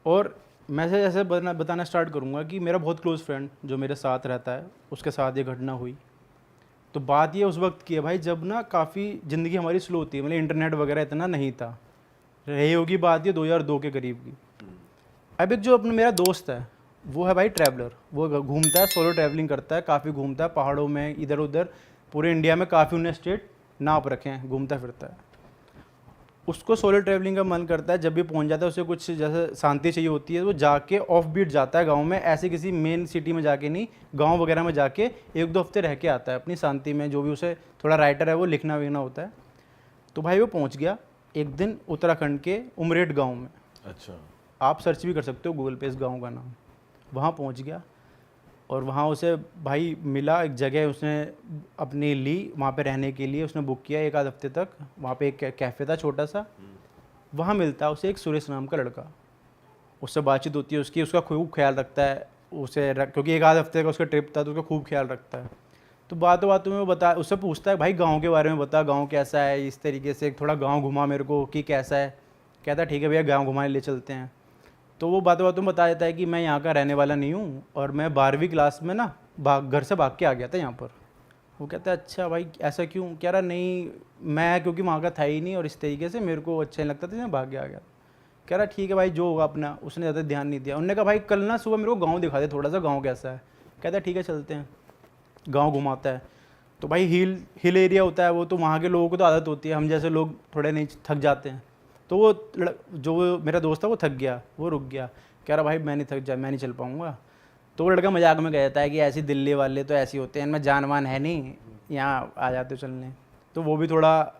और मैं से ऐसे बताना स्टार्ट करूँगा कि मेरा बहुत क्लोज फ्रेंड जो मेरे साथ रहता है उसके साथ ये घटना हुई। तो बात ये उस वक्त की है भाई जब ना काफ़ी ज़िंदगी हमारी स्लो होती है, मतलब इंटरनेट वगैरह इतना नहीं था। रही होगी बात ये 2002 के करीब की। अब एक जो अपना मेरा दोस्त है वो है भाई ट्रैवलर, वो घूमता है, सोलो ट्रैवलिंग करता है, काफ़ी घूमता है पहाड़ों में इधर उधर, पूरे इंडिया में काफ़ी उन्हें स्टेट नाप रखे हैं, घूमता फिरता है। उसको सोलो ट्रैवलिंग का मन करता है, जब भी पहुंच जाता है उसे कुछ जैसे शांति चाहिए होती है, वो जाके ऑफ बीट जाता है गांव में, ऐसे किसी मेन सिटी में जाके नहीं, गांव वगैरह में जाके 1-2 हफ्ते रह के आता है अपनी शांति में। जो भी उसे थोड़ा राइटर है वो लिखना विखना होता है। तो भाई वो पहुंच गया एक दिन उत्तराखंड के उमरेठ गाँव में। अच्छा, आप सर्च भी कर सकते हो गूगल पे इस गाँव का नाम। वहाँ पहुँच गया और वहाँ उसे भाई मिला एक जगह, उसने अपनी ली वहाँ पे रहने के लिए, उसने बुक किया 1 आध हफ्ते तक। वहाँ पे एक कैफ़े था छोटा सा, वहाँ मिलता है उसे एक सुरेश नाम का लड़का। उससे बातचीत होती है उसकी, उसका खूब ख्याल रखता है उसे, क्योंकि 1 आध हफ्ते का उसका ट्रिप था तो उसका खूब ख्याल रखता है। तो बातों बातों में वो बता, उससे पूछता है भाई गाँव के बारे में बता, गाँव कैसा है, इस तरीके से थोड़ा गाँव घुमा मेरे को कि कैसा है। कहता है ठीक है भैया गाँव घुमाने ले चलते हैं। तो वो बातों बातों में बता देता है कि मैं यहाँ का रहने वाला नहीं हूँ और मैं 12वीं क्लास में ना घर से भाग के आ गया था यहाँ पर। वो कहता है अच्छा भाई ऐसा क्यों? कह रहा नहीं मैं क्योंकि वहाँ का था ही नहीं और इस तरीके से मेरे को अच्छा नहीं लगता था, मैं भाग के आ गया। कह रहा ठीक है भाई जो होगा अपना। उसने ज़्यादा ध्यान नहीं दिया। उन्होंने कहा भाई कल ना सुबह मेरे को गाँव दिखा दे थोड़ा सा, गाँव कैसा है। कहता है ठीक है चलते हैं। गाँव घुमाता है। तो भाई हिल एरिया होता है वो, तो वहाँ के लोगों को तो आदत होती है, हम जैसे लोग थोड़े नहीं थक जाते हैं। तो वो जो मेरा दोस्त था वो थक गया, वो रुक गया। कह रहा भाई मैं नहीं चल पाऊँगा। तो वो लड़का मजाक में कहता है कि ऐसी दिल्ली वाले तो ऐसे होते हैं, इनमें जान वान है नहीं, यहाँ आ जाते हो चलने। तो वो भी थोड़ा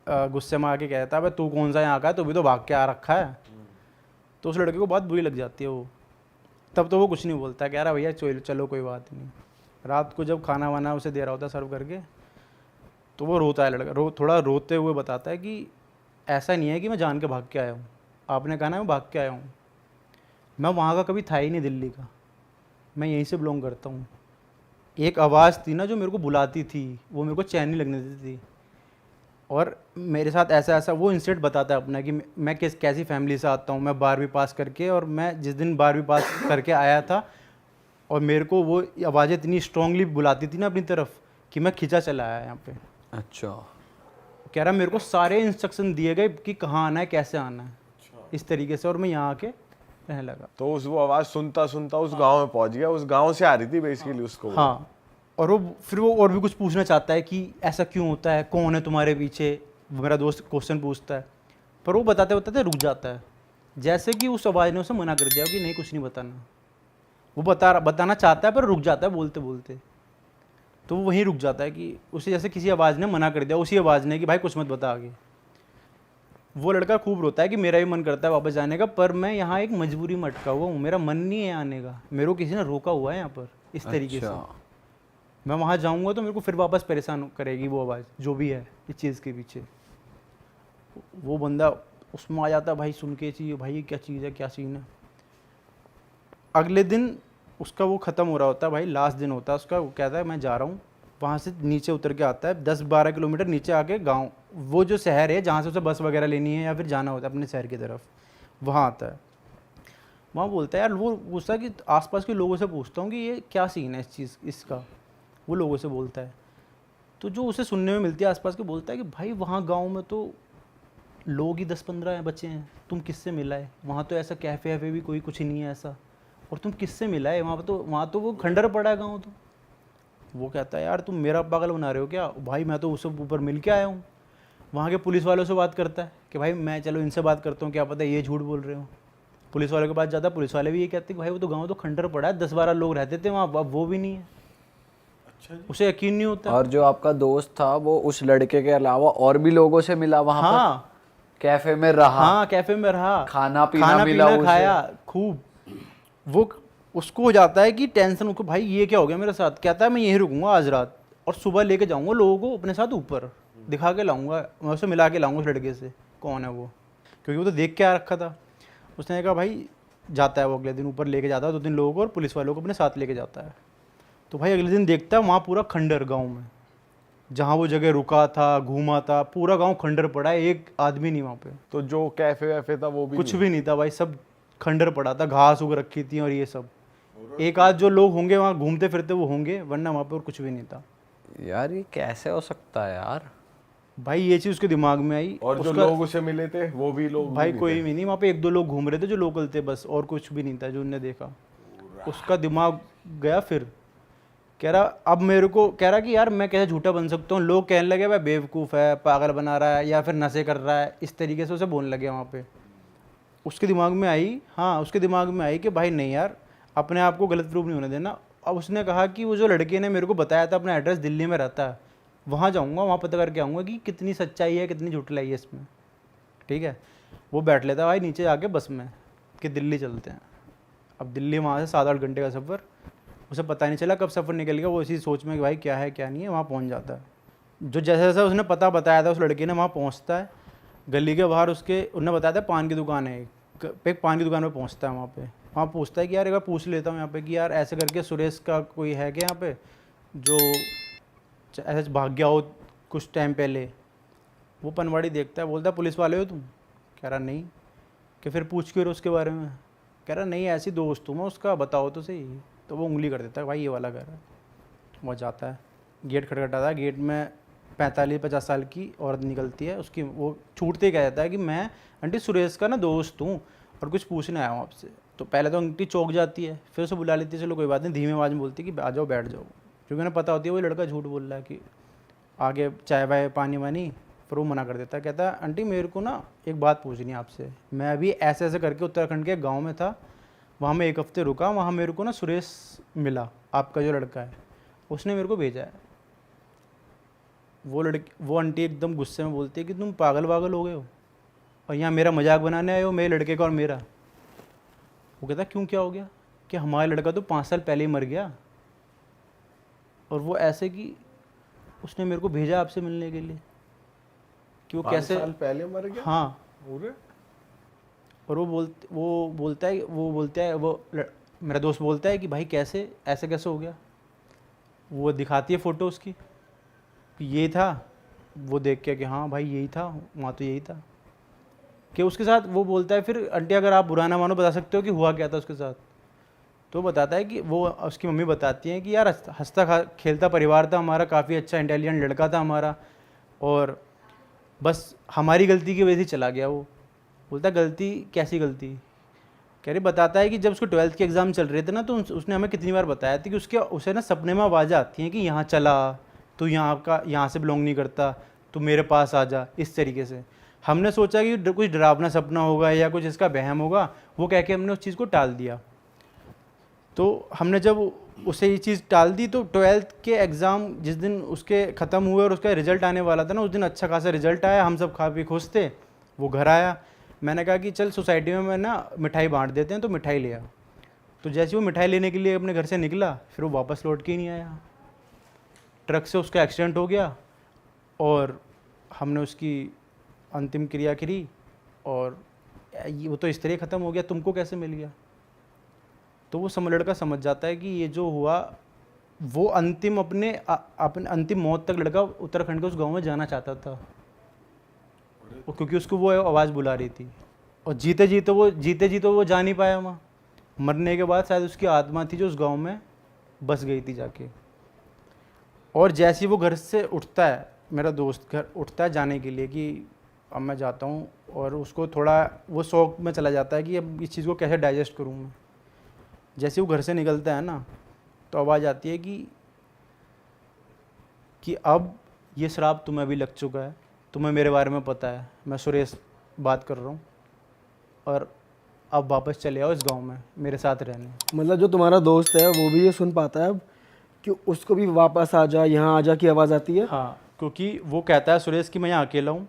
गुस्से में आके कहता है भाई तू कौन सा यहाँ का है, तू भी तो भाग के आ रखा है। तो उस लड़के को बहुत बुरी लग जाती है वो। तब तो वो कुछ नहीं बोलता, कह रहा भैया चलो कोई बात नहीं। रात को जब खाना वाना उसे दे रहा होता है सर्व करके, तो वो रोता है लड़का, थोड़ा रोते हुए बताता है कि ऐसा नहीं है कि मैं जान के भाग के आया हूँ, आपने कहा ना मैं भाग के आया हूँ, मैं वहाँ का कभी था ही नहीं दिल्ली का, मैं यहीं से बिलोंग करता हूँ। एक आवाज़ थी ना जो मेरे को बुलाती थी, वो मेरे को चैन नहीं लगने देती थी। और मेरे साथ ऐसा ऐसा वो इंसिडेंट बताता है अपना कि मैं कैसी फैमिली से आता हूँ। मैं 12वीं पास करके, और मैं जिस दिन 12वीं पास करके आया था और मेरे को वो आवाज़ें इतनी स्ट्रांगली बुलाती थी ना अपनी तरफ कि मैं खिंचा चला आया यहाँ पे। अच्छा, कह रहा मेरे को सारे इंस्ट्रक्शन दिए गए कि कहाँ आना है, कैसे आना है, इस तरीके से, और मैं यहाँ आके रहने लगा। तो उस वो आवाज सुनता सुनता उस गांव में पहुंच गया, उस गांव से आ रही थी बेसिकली उसको। हाँ, और वो फिर वो और भी कुछ पूछना चाहता है कि ऐसा क्यों होता है, कौन है तुम्हारे पीछे, वो मेरा दोस्त क्वेश्चन पूछता है। पर वो बताते बताते रुक जाता है, जैसे कि उस आवाज़ ने उसे मना कर दिया कि नहीं कुछ नहीं बताना। वो बताना चाहता है पर रुक जाता है बोलते बोलते। तो वो वहीं रुक जाता है कि उसे जैसे किसी आवाज़ ने मना कर दिया, उसी आवाज़ ने कि भाई कुछ मत बता आगे। वो लड़का खूब रोता है कि मेरा भी मन करता है वापस जाने का, पर मैं यहाँ एक मजबूरी में अटका हुआ हूँ, मेरा मन नहीं है आने का, मेरे को किसी ने रोका हुआ है यहाँ पर इस तरीके से। मैं वहाँ जाऊँगा तो मेरे को फिर वापस परेशान करेगी वो आवाज़ जो भी है इस चीज़ के पीछे। वो बंदा उसमें आ जाता है भाई सुन के, चाहिए भाई क्या चीज़ है, क्या सीन है। अगले दिन उसका वो ख़त्म हो रहा होता है भाई, लास्ट दिन होता है उसका। वो कहता है मैं जा रहा हूँ। वहाँ से नीचे उतर के आता है 10-12 किलोमीटर नीचे आके गांव, वो जो शहर है जहाँ से उसे बस वगैरह लेनी है या फिर जाना होता है अपने शहर की तरफ, वहाँ आता है। वहाँ बोलता है यार, वो पूछता है कि आसपास के लोगों से पूछता हूँ कि ये क्या सीन है इस चीज़ इसका। वो लोगों से बोलता है तो जो उसे सुनने में मिलती है आसपास के, बोलता है कि भाई वहाँ गाँव में तो लोग ही 10-15 बच्चे हैं, तुम किससे मिला है? वहाँ तो ऐसा कैफ़े वैफ़े भी कोई कुछ नहीं है ऐसा, और तुम किससे मिला है? वहाँ तो वो खंडर पड़ा है गाँव। तो वो कहता है यार तुम मेरा पागल बना रहे हो क्या भाई, मैं तो उससे ऊपर मिल के आया हूँ। वहाँ के पुलिस वालों से बात करता है कि भाई मैं चलो इनसे बात करता हूँ, क्या पता ये झूठ बोल रहे हो। पुलिस वालों के पास जाता है, पुलिस वाले भी ये कहते हैं कि भाई वो तो गाँव तो खंडर पड़ा है, 10-12 लोग रहते थे वहाँ, अब वो भी नहीं है। अच्छा, उसे यकीन नहीं होता। और जो आपका दोस्त था वो उस लड़के के अलावा और भी लोगों से मिला वहाँ पर? कैफे में रहा? हाँ कैफे में रहा, खाना पीना खाया खूब। वो उसको हो जाता है कि टेंशन, उसको भाई ये क्या हो गया मेरे साथ। कहता है मैं यहीं रुकूंगा आज रात और सुबह लेके जाऊंगा लोगों को अपने साथ ऊपर, दिखा के लाऊंगा, मैं उसे मिला के लाऊंगा उस लड़के से कौन है वो, क्योंकि वो तो देख के आ रखा था। उसने कहा भाई जाता है वो अगले दिन ऊपर लेके जाता है 2-3 लोगों को और पुलिस वालों को अपने साथ लेके जाता है। तो भाई अगले दिन देखता है वहाँ पूरा खंडर गाँव में, जहाँ वो जगह रुका था घूमा था, पूरा गांव खंडर पड़ा है, एक आदमी नहीं वहाँ पे। तो जो कैफे वैफे था वो भी कुछ भी नहीं था भाई, सब खंडर पड़ा था, घास उग रखी थी और ये सब। एक आध जो लोग होंगे वहाँ घूमते फिरते वो होंगे, वरना वहाँ पे और कुछ भी नहीं था। यार ये कैसे हो सकता है यार? भाई ये चीज़ उसके दिमाग में आई। और जो लोग उसे मिले थे वो भी लोग भाई कोई भी नहीं, वहाँ पे एक दो लोग घूम रहे थे जो लोकल थे बस, और कुछ भी नहीं था जो उनने देखा। उसका दिमाग गया। फिर कह रहा अब मेरे को कह रहा कि यार मैं कैसे झूठा बन सकता हूँ। लोग कहने लगे भाई बेवकूफ़ है, पागल बना रहा है, या फिर नशे कर रहा है, इस तरीके से उसे बोलने लगे वहाँ पे। उसके दिमाग में आई, हाँ उसके दिमाग में आई कि भाई नहीं यार, अपने आप को गलत प्रूफ नहीं होने देना। अब उसने कहा कि वो जो लड़के ने मेरे को बताया था अपना एड्रेस दिल्ली में रहता है, वहाँ जाऊँगा, वहाँ पता करके आऊँगा कि कितनी सच्चाई है, कितनी झूठलाई है इसमें। ठीक है, वो बैठ लेता भाई नीचे जाके बस में कि दिल्ली चलते हैं। अब दिल्ली वहाँ से 7-8 घंटे का सफ़र, उसे पता नहीं चला कब सफ़र निकल गया। वो इसी सोच में कि भाई क्या है क्या नहीं है, वहाँ पहुँच जाता है। जो जैसे जैसा उसने पता बताया था उस लड़के ने, वहाँ पहुँचता है। गली के बाहर उसके उन्होंने बताया था पान की दुकान है, एक पान की दुकान पे पहुँचता है। वहाँ पूछता है कि यार एक बार पूछ लेता हूँ यहाँ पे कि यार ऐसे करके सुरेश का कोई है क्या यहाँ पे जो ऐसे भाग गया हो कुछ टाइम पहले। वो पनवाड़ी देखता है, बोलता है पुलिस वाले हो तुम? कह रहा नहीं। कि फिर पूछ क्यों उसके बारे में? कह रहा नहीं ऐसी दोस्त हूँ मैं उसका, बताओ तो सही। तो वो उंगली कर देता है, भाई ये वाला घर है। वो जाता है, गेट खटखटाता है, गेट में 45-50 साल की औरत निकलती है। उसकी वो छूटते ही कह देता है कि मैं आंटी सुरेश का ना दोस्त हूँ और कुछ पूछने आया हूँ आपसे। तो पहले तो आंटी चौंक जाती है, फिर उसे बुला लेती है, चलो कोई बात नहीं, धीमी आवाज़ में बोलती है कि आ जाओ बैठ जाओ, क्योंकि उन्हें पता होती है वो लड़का झूठ बोल रहा है कि आगे चाय वाय पानी वानी। फिर वो मना कर देता है, कहता है आंटी मेरे को ना एक बात पूछनी है आपसे। मैं अभी ऐसे ऐसे करके उत्तराखंड के गाँव में था, वहाँ मैं 1 हफ्ते रुका, वहाँ मेरे को ना सुरेश मिला, आपका जो लड़का है, उसने मेरे को भेजा है। वो आंटी एकदम गुस्से में बोलती है कि तुम पागल वागल हो गए हो और यहाँ मेरा मजाक बनाने आए हो, मेरे लड़के का और मेरा। वो कहता क्यों, क्या हो गया? कि हमारा लड़का तो 5 साल पहले ही मर गया, और वो ऐसे कि उसने मेरे को भेजा आपसे मिलने के लिए कि वो 5 कैसे साल पहले मर गया। हाँ। पूरे और मेरा दोस्त बोलता है कि भाई कैसे, ऐसे कैसे हो गया? वो दिखाती है फ़ोटो उसकी कि ये था। वो देख के कि हाँ भाई यही था, वहाँ तो यही था। कि उसके साथ वो बोलता है फिर आंटी अगर आप बुरा ना मानो बता सकते हो कि हुआ क्या था उसके साथ? तो बताता है कि वो उसकी मम्मी बताती हैं कि यार हंसता खेलता परिवार था हमारा, काफ़ी अच्छा इंटेलिजेंट लड़का था हमारा, और बस हमारी गलती की वजह से चला गया वो। बोलता गलती, कैसी गलती? कह रही बताता है कि जब उसको 12th के एग्ज़ाम चल रहे थे ना, तो उसने हमें कितनी बार बताया था कि उसे ना सपने में आवाज़ें आती हैं कि यहाँ चला, तो यहाँ से बिलोंग नहीं करता, तो मेरे पास आ जा, इस तरीके से। हमने सोचा कि कुछ डरावना सपना होगा या कुछ इसका वहम होगा, वो कह के हमने उस चीज़ को टाल दिया। तो हमने जब उसे ये चीज़ टाल दी, तो 12th के एग्ज़ाम जिस दिन उसके ख़त्म हुए और उसका रिज़ल्ट आने वाला था ना, उस दिन अच्छा खासा रिज़ल्ट आया, हम सब खा पी खुश थे। वो घर आया, मैंने कहा कि चल सोसाइटी में मैं ना मिठाई बांट देते हैं, तो मिठाई ले आ। तो जैसे वो मिठाई लेने के लिए अपने घर से निकला, फिर वो वापस लौट के ही नहीं आया। ट्रक से उसका एक्सीडेंट हो गया और हमने उसकी अंतिम क्रिया करी, और वो तो इस तरह ख़त्म हो गया, तुमको कैसे मिल गया? तो वो लड़का समझ जाता है कि ये जो हुआ वो अपने अंतिम मौत तक लड़का उत्तराखंड के उस गांव में जाना चाहता था, और क्योंकि उसको वो आवाज़ बुला रही थी, और जीते जीते वो जा नहीं पाया वहाँ। मरने के बाद शायद उसकी आत्मा थी जो उस गांव में बस गई थी जाके। और जैसे ही वो घर से उठता है, मेरा दोस्त घर उठता है जाने के लिए कि अब मैं जाता हूँ, और उसको थोड़ा वो शौक में चला जाता है कि अब इस चीज़ को कैसे डाइजेस्ट करूँ मैं। जैसे वो घर से निकलता है ना, तो आवाज़ आती है कि अब ये श्राप तुम्हें भी लग चुका है, तुम्हें मेरे बारे में पता है, मैं सुरेश बात कर रहा हूँ, और अब वापस चले आओ इस गांव में मेरे साथ रहने। मतलब जो तुम्हारा दोस्त है वो भी ये सुन पाता है अब कि उसको भी वापस आ जा, यहाँ आ जा की आवाज़ आती है? हाँ, क्योंकि वो कहता है सुरेश कि मैं यहाँ अकेला हूँ।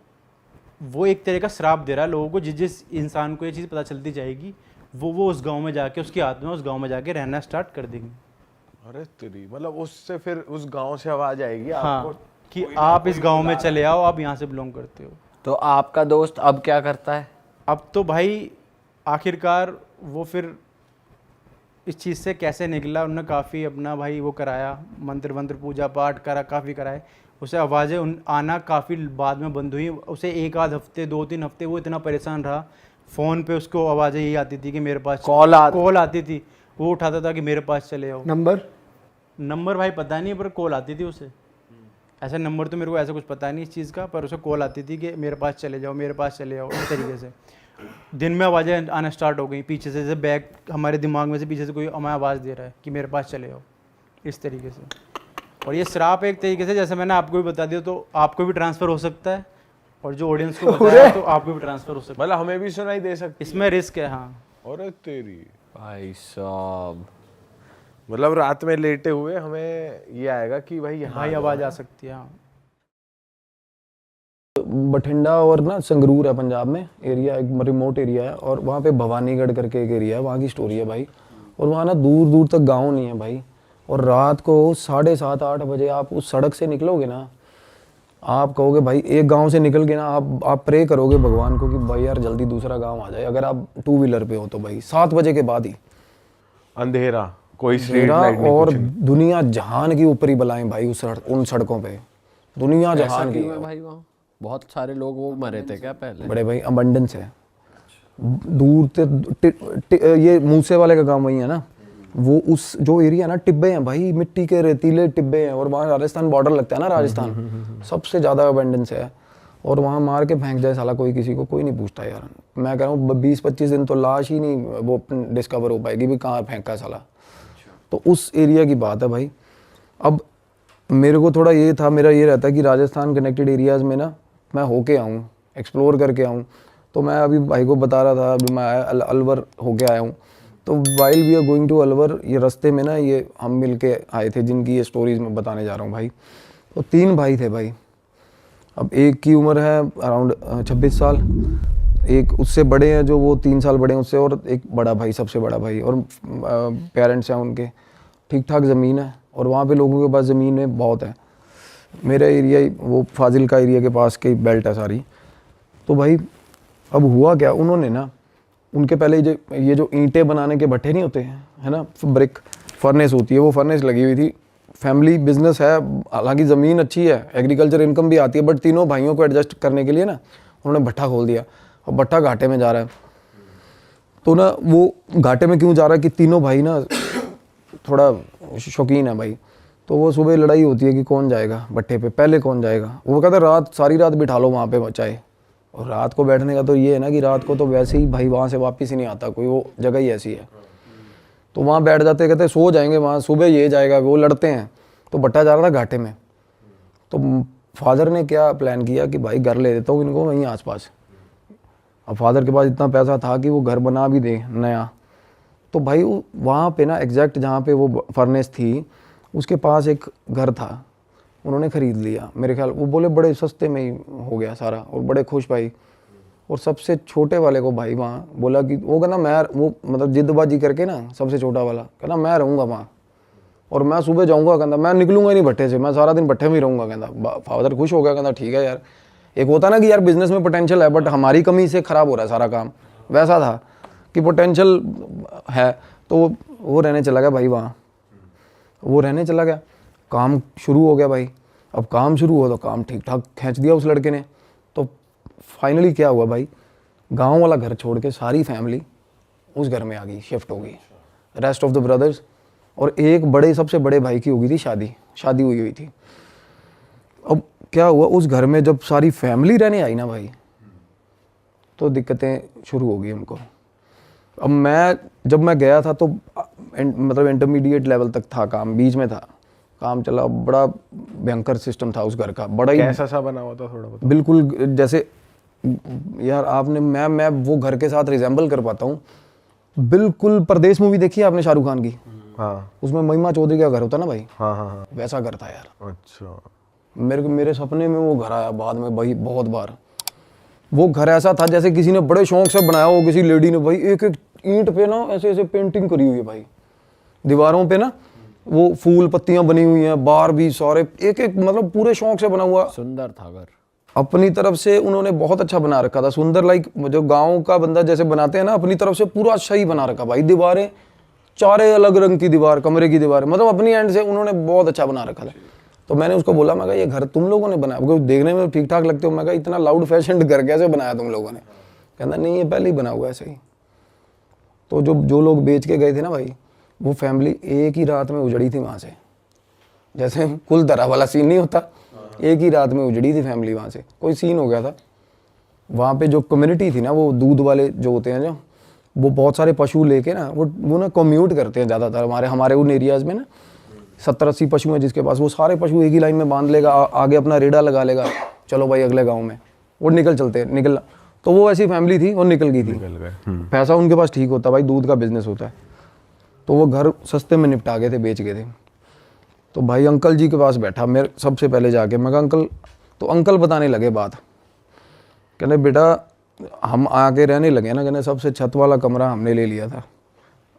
वो एक तरह का श्राप दे रहा है लोगों को, जिस इंसान को ये चीज़ पता चलती जाएगी वो उस गांव में जाके, उसकी आत्मा उस गांव में जाके रहना स्टार्ट कर देंगी। अरे तेरी, मतलब उससे फिर उस गांव से आवाज आएगी हाँ, आपको कि आप इस गांव में चले आओ, आप यहाँ से बिलोंग करते हो। तो आपका दोस्त अब क्या करता है? अब तो भाई आखिरकार वो फिर इस चीज़ से कैसे निकला, उन्होंने काफ़ी अपना भाई वो कराया, मंत्र वंत्र पूजा पाठ करा, काफ़ी कराए। उसे आवाज़ें आना काफ़ी बाद में बंद हुई। उसे 1 आध हफ्ते 2-3 हफ्ते वो इतना परेशान रहा, फ़ोन पे उसको आवाज़ें यही आती थी कि मेरे पास कॉल आती थी, वो उठाता था कि मेरे पास चले आओ। नंबर भाई पता नहीं, पर कॉल आती थी उसे। ऐसा नंबर तो मेरे को ऐसा कुछ पता नहीं इस चीज़ का, पर उसे कॉल आती थी कि मेरे पास चले जाओ, मेरे पास चले आओ, इस तरीके से। दिन में आवाज़ें आना स्टार्ट हो गई पीछे से, जैसे बैग हमारे दिमाग में से पीछे से कोई हमें आवाज़ दे रहा है कि मेरे पास चले आओ, इस तरीके से। और ये श्राप एक तरीके से, जैसे मैंने आपको भी बता दिया, तो आपको भी ट्रांसफ़र हो सकता है, और जो ऑडियंस को बताया तो आपको भी ट्रांसफ़र हो सकता मतलब हमें भी सुनाई दे सकती है। इसमें रिस्क है। हाँ, और तेरी भाई साहब, मतलब रात में लेटे हुए हमें ये आएगा कि भाई यहाँ भाई आवाज़ आ सकती है। हाँ, बठिंडा और ना संगरूर है पंजाब में एरिया, एक रिमोट एरिया है, और वहाँ पे भवानीगढ़ करके एक एरिया है, वहाँ की स्टोरी है भाई। और वहाँ ना दूर दूर तक गांव नहीं है भाई, और रात को 7:30-8 बजे आप उस सड़क से निकलोगे ना, आप कहोगे भाई, एक गांव से निकल के ना आप प्रे करोगे भगवान को कि भाई यार जल्दी दूसरा गांव आ जाए, अगर आप 2 व्हीलर पे हो तो भाई 7 बजे के बाद ही अंधेरा, कोई स्ट्रीट अंधेरा, लाइट नहीं, और कुछ नहीं। दुनिया जहान की ऊपरी बलाएं भाई उन सड़कों पे, दुनिया जहान की। भाई वहाँ बहुत सारे लोग वो मरे थे क्या पहले? बड़े भाई अबंडेंस है, दूर से ये मूसे वाले का गांव वही है ना, वो उस जो एरिया ना, टिब्बे हैं भाई, मिट्टी के रेतीले टिब्बे हैं, और वहाँ राजस्थान बॉर्डर लगता है ना, राजस्थान सबसे ज़्यादा अबंडेंस है, और वहाँ मार के फेंक जाए साला कोई, किसी को कोई नहीं पूछता यार। मैं कह रहा हूँ 20-25 दिन तो लाश ही नहीं वो डिस्कवर हो पाएगी भी कहाँ फेंका साला। तो उस एरिया की बात है भाई। अब मेरे को थोड़ा ये था, मेरा ये रहता है कि राजस्थान कनेक्टेड एरियाज़ में ना मैं होके आऊँ, एक्सप्लोर करके आऊँ। तो मैं अभी भाई को बता रहा था, अभी मैं अलवर होके आया हूँ। तो while we are going to Alwar, ये रास्ते में ना ये हम मिल के आए थे, जिनकी ये स्टोरीज मैं बताने जा रहा हूँ भाई। तो 3 भाई थे भाई। अब एक की उम्र है अराउंड 26 साल, एक उससे बड़े हैं जो वो 3 साल बड़े हैं उससे, और एक बड़ा भाई, सबसे बड़ा भाई, और पेरेंट्स हैं उनके, ठीक ठाक ज़मीन है, और वहाँ पे लोगों के पास ज़मीन बहुत है। मेरा एरिया वो फाजिल का एरिया के पास की बेल्ट है सारी। तो भाई अब हुआ क्या, उन्होंने ना, उनके पहले ये जो ईंटें बनाने के भट्ठे नहीं होते हैं, है ना, ब्रिक फर्नेस होती है, वो फर्नेस लगी हुई थी। फैमिली बिजनेस है, हालांकि ज़मीन अच्छी है, एग्रीकल्चर इनकम भी आती है, बट तीनों भाइयों को एडजस्ट करने के लिए ना उन्होंने भट्ठा खोल दिया, और भट्ठा घाटे में जा रहा है। तो ना वो घाटे में क्यों जा रहा है कि तीनों भाई ना थोड़ा शौकीन है भाई। तो वो सुबह लड़ाई होती है कि कौन जाएगा भट्ठे पे, पहले कौन जाएगा। वो कहता है रात, सारी रात बिठा लो वहाँ पे चाहे। और रात को बैठने का तो ये है ना कि रात को तो वैसे ही भाई वहाँ से वापस ही नहीं आता कोई, वो जगह ही ऐसी है। तो वहाँ बैठ जाते, कहते सो जाएंगे वहाँ, सुबह ये जाएगा, वो लड़ते हैं। तो भट्टा जा रहा था घाटे में। तो फादर ने क्या प्लान किया कि भाई घर ले देता हूँ इनको वहीं आसपास। अब फादर के पास इतना पैसा था कि वो घर बना भी दे नया। तो भाई वहाँ पे ना एग्जैक्ट जहाँ पे वो फर्नेस थी उसके पास एक घर था, उन्होंने ख़रीद लिया। मेरे ख्याल वो बोले बड़े सस्ते में ही हो गया सारा, और बड़े खुश भाई। और सबसे छोटे वाले को भाई वहाँ बोला कि वो कहना मैं, वो मतलब जिद्दबाजी करके ना, सबसे छोटा वाला कहना मैं रहूँगा वहाँ, और मैं सुबह जाऊँगा, कहता मैं निकलूँगा ही नहीं भट्टे से, मैं सारा दिन भट्टे में ही रहूँगा। कहता फादर खुश हो गया, कहता ठीक है यार। एक होता ना कि यार बिजनेस में पोटेंशियल है बट हमारी कमी से ख़राब हो रहा है सारा काम, वैसा था कि पोटेंशियल है। तो वो रहने चला गया भाई वहाँ, वो रहने चला गया। काम शुरू हो गया भाई। अब काम शुरू हुआ तो काम ठीक ठाक खींच दिया उस लड़के ने। तो फाइनली क्या हुआ भाई, गांव वाला घर छोड़ के सारी फैमिली उस घर में आ गई, शिफ्ट हो गई, रेस्ट ऑफ द ब्रदर्स। और एक बड़े, सबसे बड़े भाई की हो गई थी शादी हुई थी। अब क्या हुआ, उस घर में जब सारी फैमिली रहने आई ना भाई, तो दिक्कतें शुरू हो गई उनको। अब जब मैं गया था तो मतलब इंटरमीडिएट लेवल तक था काम, बीच में था काम चला। बड़ा भयंकर सिस्टम था उस घर का, बड़ा ही कैसा सा बना हुआ था थोड़ा बहुत? बिल्कुल जैसे यार आपने, मैं वो घर के साथ रिजेंबल कर पाता हूँ बिल्कुल। परदेश मूवी देखी है आपने शाहरुख खान की? हाँ। उसमें महिमा चौधरी का घर होता ना भाई, हाँ, वैसा घर था यार। अच्छा। मेरे सपने में वो घर आया बाद में भाई बहुत बार। वो घर ऐसा था जैसे किसी ने बड़े शौक से बनाया हो, किसी लेडी ने भाई। एक एक ईंट पे ना ऐसे पेंटिंग करी हुई है भाई, दीवारों पे ना वो फूल पत्तियां बनी हुई हैं, बाहर भी सारे एक एक मतलब पूरे शौक से बना हुआ। सुंदर था घर, अपनी तरफ से उन्होंने बहुत अच्छा बना रखा था, सुंदर। लाइक जो गांव का बंदा जैसे बनाते हैं ना, अपनी तरफ से पूरा अच्छा ही बना रखा भाई। दीवारें चारे अलग रंग की दीवार, कमरे की दीवार, मतलब अपनी एंड से उन्होंने बहुत अच्छा बना रखा था। तो मैंने उसको बोला, मैं कहा ये घर तुम लोगों ने बनाया? क्योंकि देखने में ठीक ठाक लगते हो। मैं कहा इतना लाउड फैशन घर कैसे बनाया तुम लोगों ने? कहता नहीं ये पहले ही बना हुआ है ऐसे ही। तो जो लोग बेच के गए थे ना भाई, वो फैमिली एक ही रात में उजड़ी थी वहाँ से। जैसे कुल तरह वाला सीन नहीं होता, एक ही रात में उजड़ी थी फैमिली वहाँ से। कोई सीन हो गया था वहाँ पे। जो कम्युनिटी थी ना, वो दूध वाले जो होते हैं, जो वो बहुत सारे पशु लेके ना वो ना कम्यूट करते हैं ज़्यादातर हमारे उन एरियाज़ में ना। 70-80 पशु हैं जिसके पास, वो सारे पशु एक ही लाइन में बांध लेगा, आगे अपना रेड़ा लगा लेगा, चलो भाई अगले गाँव में, वो निकल। तो वो ऐसी फैमिली थी और निकल गई थी। पैसा उनके पास ठीक होता भाई, दूध का बिजनेस होता है। तो वो घर सस्ते में निपटा गए थे, बेच गए थे। तो भाई अंकल जी के पास बैठा मेरे सबसे पहले जाके, मैं कहा अंकल, तो अंकल बताने लगे बात। कहने बेटा हम आके रहने लगे ना, कहने सबसे छत वाला कमरा हमने ले लिया था,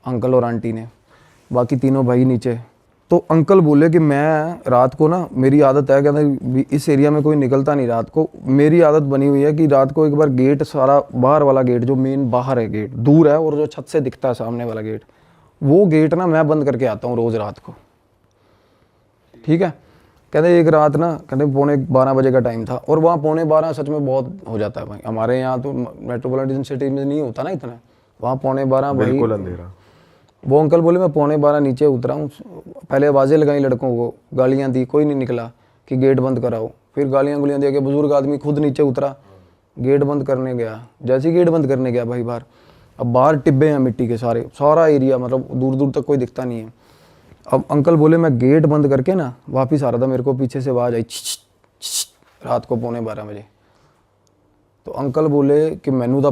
अंकल और आंटी ने, बाकी तीनों भाई नीचे। तो अंकल बोले कि मैं रात को ना, मेरी आदत है, कहते इस एरिया में कोई निकलता नहीं रात को, मेरी आदत बनी हुई है कि रात को एक बार गेट, सारा बाहर वाला गेट जो मेन बाहर है गेट दूर है, और जो छत से दिखता है सामने वाला गेट, वो गेट ना मैं बंद करके आता हूँ रोज़ रात को। ठीक है। कहते एक रात ना, कहते 11:45 बजे का टाइम था, और वहाँ 11:45 सच में बहुत हो जाता है भाई। हमारे यहाँ तो मेट्रोपॉलिटन सिटी में नहीं होता ना इतना, वहाँ 11:45 भाई बिल्कुल अंधेरा। वो अंकल बोले मैं 11:45 नीचे उतरा हूँ, पहले आवाज़ें लगाई लड़कों को, गालियाँ दी, कोई नहीं निकला कि गेट बंद कराओ। फिर गालियाँ दे के बुजुर्ग आदमी खुद नीचे उतरा, गेट बंद करने गया। जैसे ही गेट बंद करने गया भाई बाहर, अब बाहर टिब्बे हैं मिट्टी के सारे, सारा एरिया मतलब दूर दूर तक कोई दिखता नहीं है। अब अंकल बोले मैं गेट बंद करके ना वापिस आ रहा था, मेरे को पीछे से आवाज़ आई रात को 11:45 बजे। तो अंकल बोले कि मैनू तो,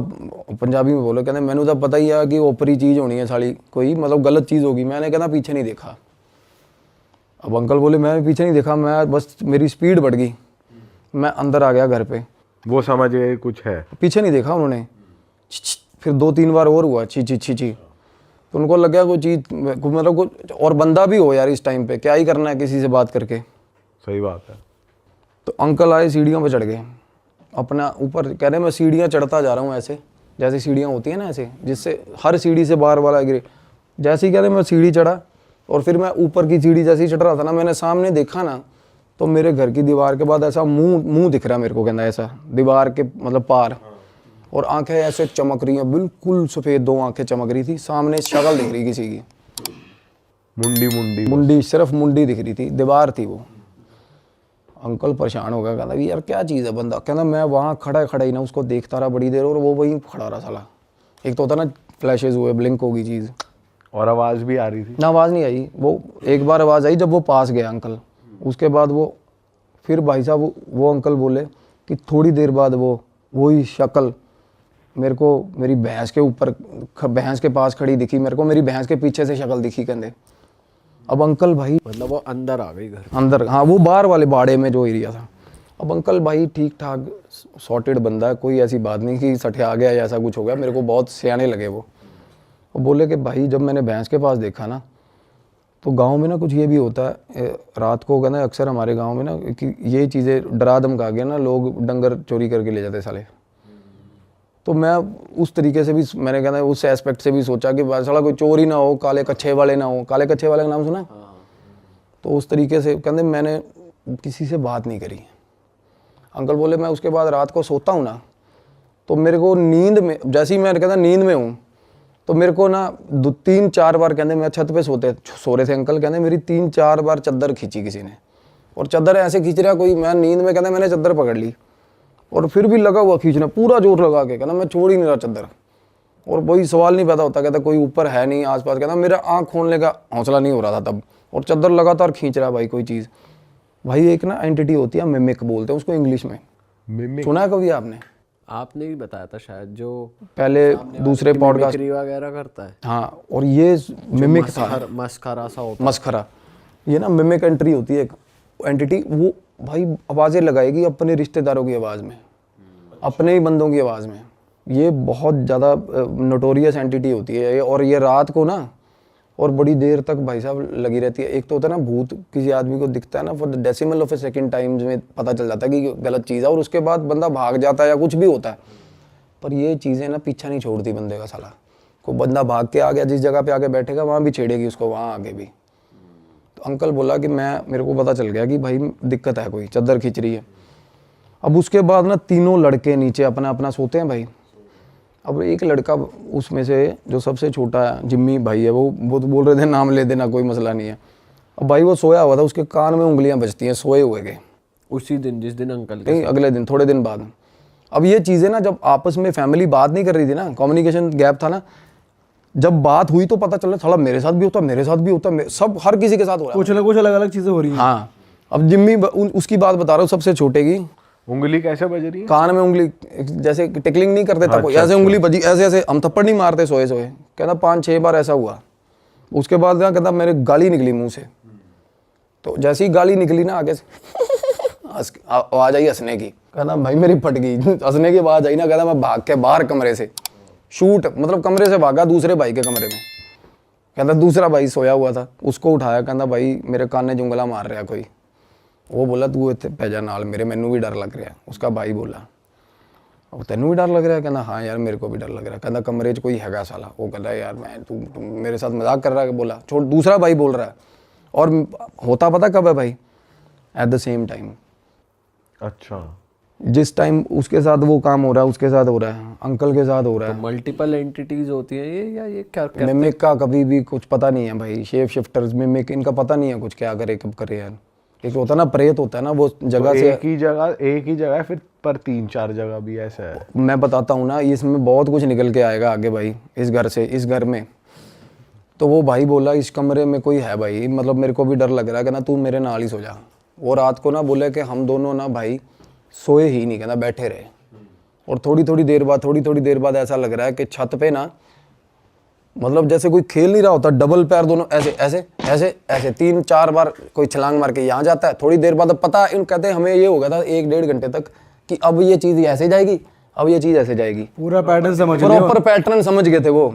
पंजाबी में बोले, कहते मैनू तो पता ही है कि ओपरी चीज़ होनी है साली, कोई मतलब गलत चीज़ होगी। मैंने कहना पीछे नहीं देखा। अब अंकल बोले मैं पीछे नहीं देखा, मैं बस मेरी स्पीड बढ़ गई, मैं अंदर आ गया घर पे। वो समझ गए कुछ है, पीछे नहीं देखा उन्होंने। फिर 2-3 बार और हुआ छी। तो उनको लग गया कोई चीज़, मतलब कुछ और बंदा भी हो यार इस टाइम पे, क्या ही करना है किसी से बात करके। सही बात है। तो अंकल आए, सीढ़ियों पे चढ़ गए अपना ऊपर, कह रहे मैं सीढ़ियाँ चढ़ता जा रहा हूँ ऐसे, जैसे सीढ़ियाँ होती हैं ना ऐसे, जिससे हर सीढ़ी से बाहर वाला गिरे। जैसे ही कह रहे मैं सीढ़ी चढ़ा, और फिर मैं ऊपर की सीढ़ी जैसे ही चढ़ रहा था ना, मैंने सामने देखा ना, तो मेरे घर की दीवार के बाद ऐसा मुंह दिख रहा मेरे को, कहना ऐसा दीवार के मतलब पार, और आंखें ऐसे चमक रही हैं, बिल्कुल सफ़ेद 2 आंखें चमक रही थी, सामने शक्ल दिख रही किसी की, मुंडी सिर्फ मुंडी दिख रही थी, दीवार थी वो। अंकल परेशान हो गया, कहता यार क्या चीज़ है बंदा। कहना मैं वहाँ खड़ा ही ना उसको देखता रहा बड़ी देर, और वो वहीं खड़ा रहा साला। एक तो होता ना फ्लैशेज हुए, ब्लिंक होगी चीज़, और आवाज़ भी आ रही थी। ना आवाज़ नहीं आई। वो एक बार आवाज़ आई जब वो पास गया अंकल, उसके बाद वो फिर भाई साहब वो अंकल बोले कि थोड़ी देर बाद वही शक्ल मेरे को मेरी भैंस के ऊपर, भैंस के पास खड़ी दिखी मेरे को, मेरी भैंस के पीछे से शक्ल दिखी कहते। अब अंकल भाई मतलब वो अंदर आ गई घर अंदर, हाँ वो बाहर वाले बाड़े में जो एरिया था। अब अंकल भाई ठीक ठाक सॉर्टेड बंदा है, कोई ऐसी बात नहीं कि सठे आ गया या ऐसा कुछ हो गया, मेरे को बहुत सियाने लगे वो बोले कि भाई जब मैंने भैंस के पास देखा ना, तो गांव में ना कुछ ये भी होता है रात को, कहना अक्सर हमारे गांव में ना कि ये चीज़ें डरा धमका के ना लोग डंगर चोरी करके ले जाते साले। तो मैं उस तरीके से भी, मैंने कहना उस एस्पेक्ट से भी सोचा कि साला कोई चोर ही ना हो, काले कच्छे वाले ना हो। काले कच्छे वाले का नाम सुना? तो उस तरीके से कहते मैंने किसी से बात नहीं करी। अंकल बोले मैं उसके बाद रात को सोता हूँ ना, तो मेरे को नींद में, जैसे ही मैं कहता नींद में हूँ, तो मेरे को ना 2-3-4 बार कहते मैं छत पे सो रहे थे अंकल, कहते मेरी 3-4 बार चादर खींची किसी ने, और चादर ऐसे खींच रहा कोई, मैं नींद में कहते मैंने चादर पकड़ ली, और फिर भी लगा हुआ खींचना पूरा जोर लगा के, कहना मैं छोड़ ही नहीं रहा चादर, और वही सवाल नहीं पैदा होता, कहता कोई ऊपर है नहीं आसपास, कहता मेरा आँख खोलने का हौसला नहीं हो रहा था तब, और चादर लगातार खींच रहा भाई कोई चीज़। भाई एक ना एंटिटी होती है, मिमिक बोलते हैं उसको इंग्लिश में, सुना है कभी आपने? आपने भी बताया था शायद, जो पहले दूसरे पॉडकास्ट वगैरह करता है। हाँ, और ये मिमिक था, मस्खरा सा होता, मस्खरा, ये ना मिमिक एंट्री होती है एक एंटिटी, वो भाई आवाज़ें लगाएगी अपने रिश्तेदारों की आवाज़ में, अपने ही बंदों की आवाज़ में। ये बहुत ज़्यादा नोटोरियस एंटिटी होती है, और ये रात को ना और बड़ी देर तक भाई साहब लगी रहती है। एक तो होता है ना भूत, किसी आदमी को दिखता है ना, for the decimal of A second times में पता चल जाता है कि गलत चीज़ है, और उसके बाद बंदा भाग जाता है या कुछ भी होता है, पर ये चीज़ें ना पीछा नहीं छोड़ती बंदे का। साला को बंदा भाग के आ गया, जिस जगह पे आके बैठेगा वहाँ भी छेड़ेगी उसको, वहाँ आगे भी। तो अंकल बोला कि मेरे को पता चल गया कि भाई दिक्कत है, कोई चादर खींच रही है। अब उसके बाद ना तीनों लड़के नीचे अपना अपना सोते हैं भाई, अब एक लड़का उसमें से जो सबसे छोटा जिम्मी भाई है, वो तो बोल रहे थे नाम ले देना, कोई मसला नहीं है। अब भाई वो सोया हुआ था, उसके कान में उंगलियां बजती हैं सोए हुए के। उसी दिन जिस दिन अंकल के नहीं, अगले दिन, थोड़े दिन बाद। अब ये चीज़ें ना, जब आपस में फैमिली बात नहीं कर रही थी ना, कम्युनिकेशन गैप था ना, जब बात हुई तो पता चला थोड़ा मेरे साथ भी होता, मेरे साथ भी होता, सब हर किसी के साथ हो रहा है। कुछ ना कुछ अलग अलग चीजें हो रही हैं। हाँ, अब जिम्मी उसकी बात बता रहा हूँ, सबसे छोटे की उंगली कैसे बज रही है? कान में उंगली, जैसे टिकलिंग नहीं कर देता कोई, ऐसे उंगली बजी, ऐसे ऐसे। हम थप्पड़ नहीं मारते सोए सोए, कहता 5-6 बार ऐसा हुआ। उसके बाद क्या कहता, मेरे गाली निकली मुंह से। तो जैसी गाली निकली ना आगे से आवाज आई हंसने की, कहता भाई मेरी फट गई। हंसने की आवाज आई ना, कहता मैं भाग के बाहर कमरे से शूट, मतलब कमरे से भागा दूसरे भाई के कमरे में। कहता दूसरा भाई सोया हुआ था, उसको उठाया, कहता भाई मेरे कान ने जुंगला मार रहा कोई। वो बोला तू इतने पैजा नाल मेरे, मैनू भी डर लग रहा। उसका भाई बोला और तेनू भी डर लग रहा है? कहना हाँ यार मेरे को भी डर लग रहा है। कहना कमरे च कोई हैगा साला। वो कहता है यार मैं तू मेरे साथ मजाक कर रहा है। बोला छोड़, दूसरा भाई बोल रहा है। और होता पता कब है भाई? At the same time. अच्छा, जिस टाइम उसके साथ वो काम हो रहा है, उसके साथ हो रहा है, अंकल के साथ हो रहा है। मल्टीपल एंटिटीज होती हैं ये, या ये क्या करते हैं? मिमिक का कभी भी कुछ पता नहीं है भाई। शेप शिफ्टर्स, मिमिक, इनका पता नहीं है कुछ क्या करे कब करे यार। एक होता है ना प्रेत होता है ना, वो जगह से एक ही जगह है फिर, पर 3-4 जगह भी ऐसा है। मैं बताता हूँ ना, इसमें बहुत कुछ निकल के आएगा आगे भाई। इस घर से, इस घर में तो वो भाई बोला इस कमरे में कोई है भाई, मतलब मेरे को भी डर लग रहा है। कहना तू मेरे नाल ही सो जा। वो रात को ना बोले कि हम दोनों ना भाई सोए ही नहीं, कहना बैठे रहे। और थोड़ी थोड़ी देर बाद ऐसा लग रहा है कि छत पे ना, मतलब जैसे कोई खेल नहीं रहा होता, डबल पैर दोनों ऐसे ऐसे ऐसे ऐसे 3-4 बार कोई छलांग मार के यहाँ जाता है। थोड़ी देर बाद पता इन कहते हैं हमें ये हो गया था 1-1.5 घंटे तक कि अब ये चीज़ ऐसे जाएगी, अब ये चीज़ ऐसे जाएगी। पूरा पैटर्न समझ लिया। प्रॉपर पैटर्न समझ गए थे वो।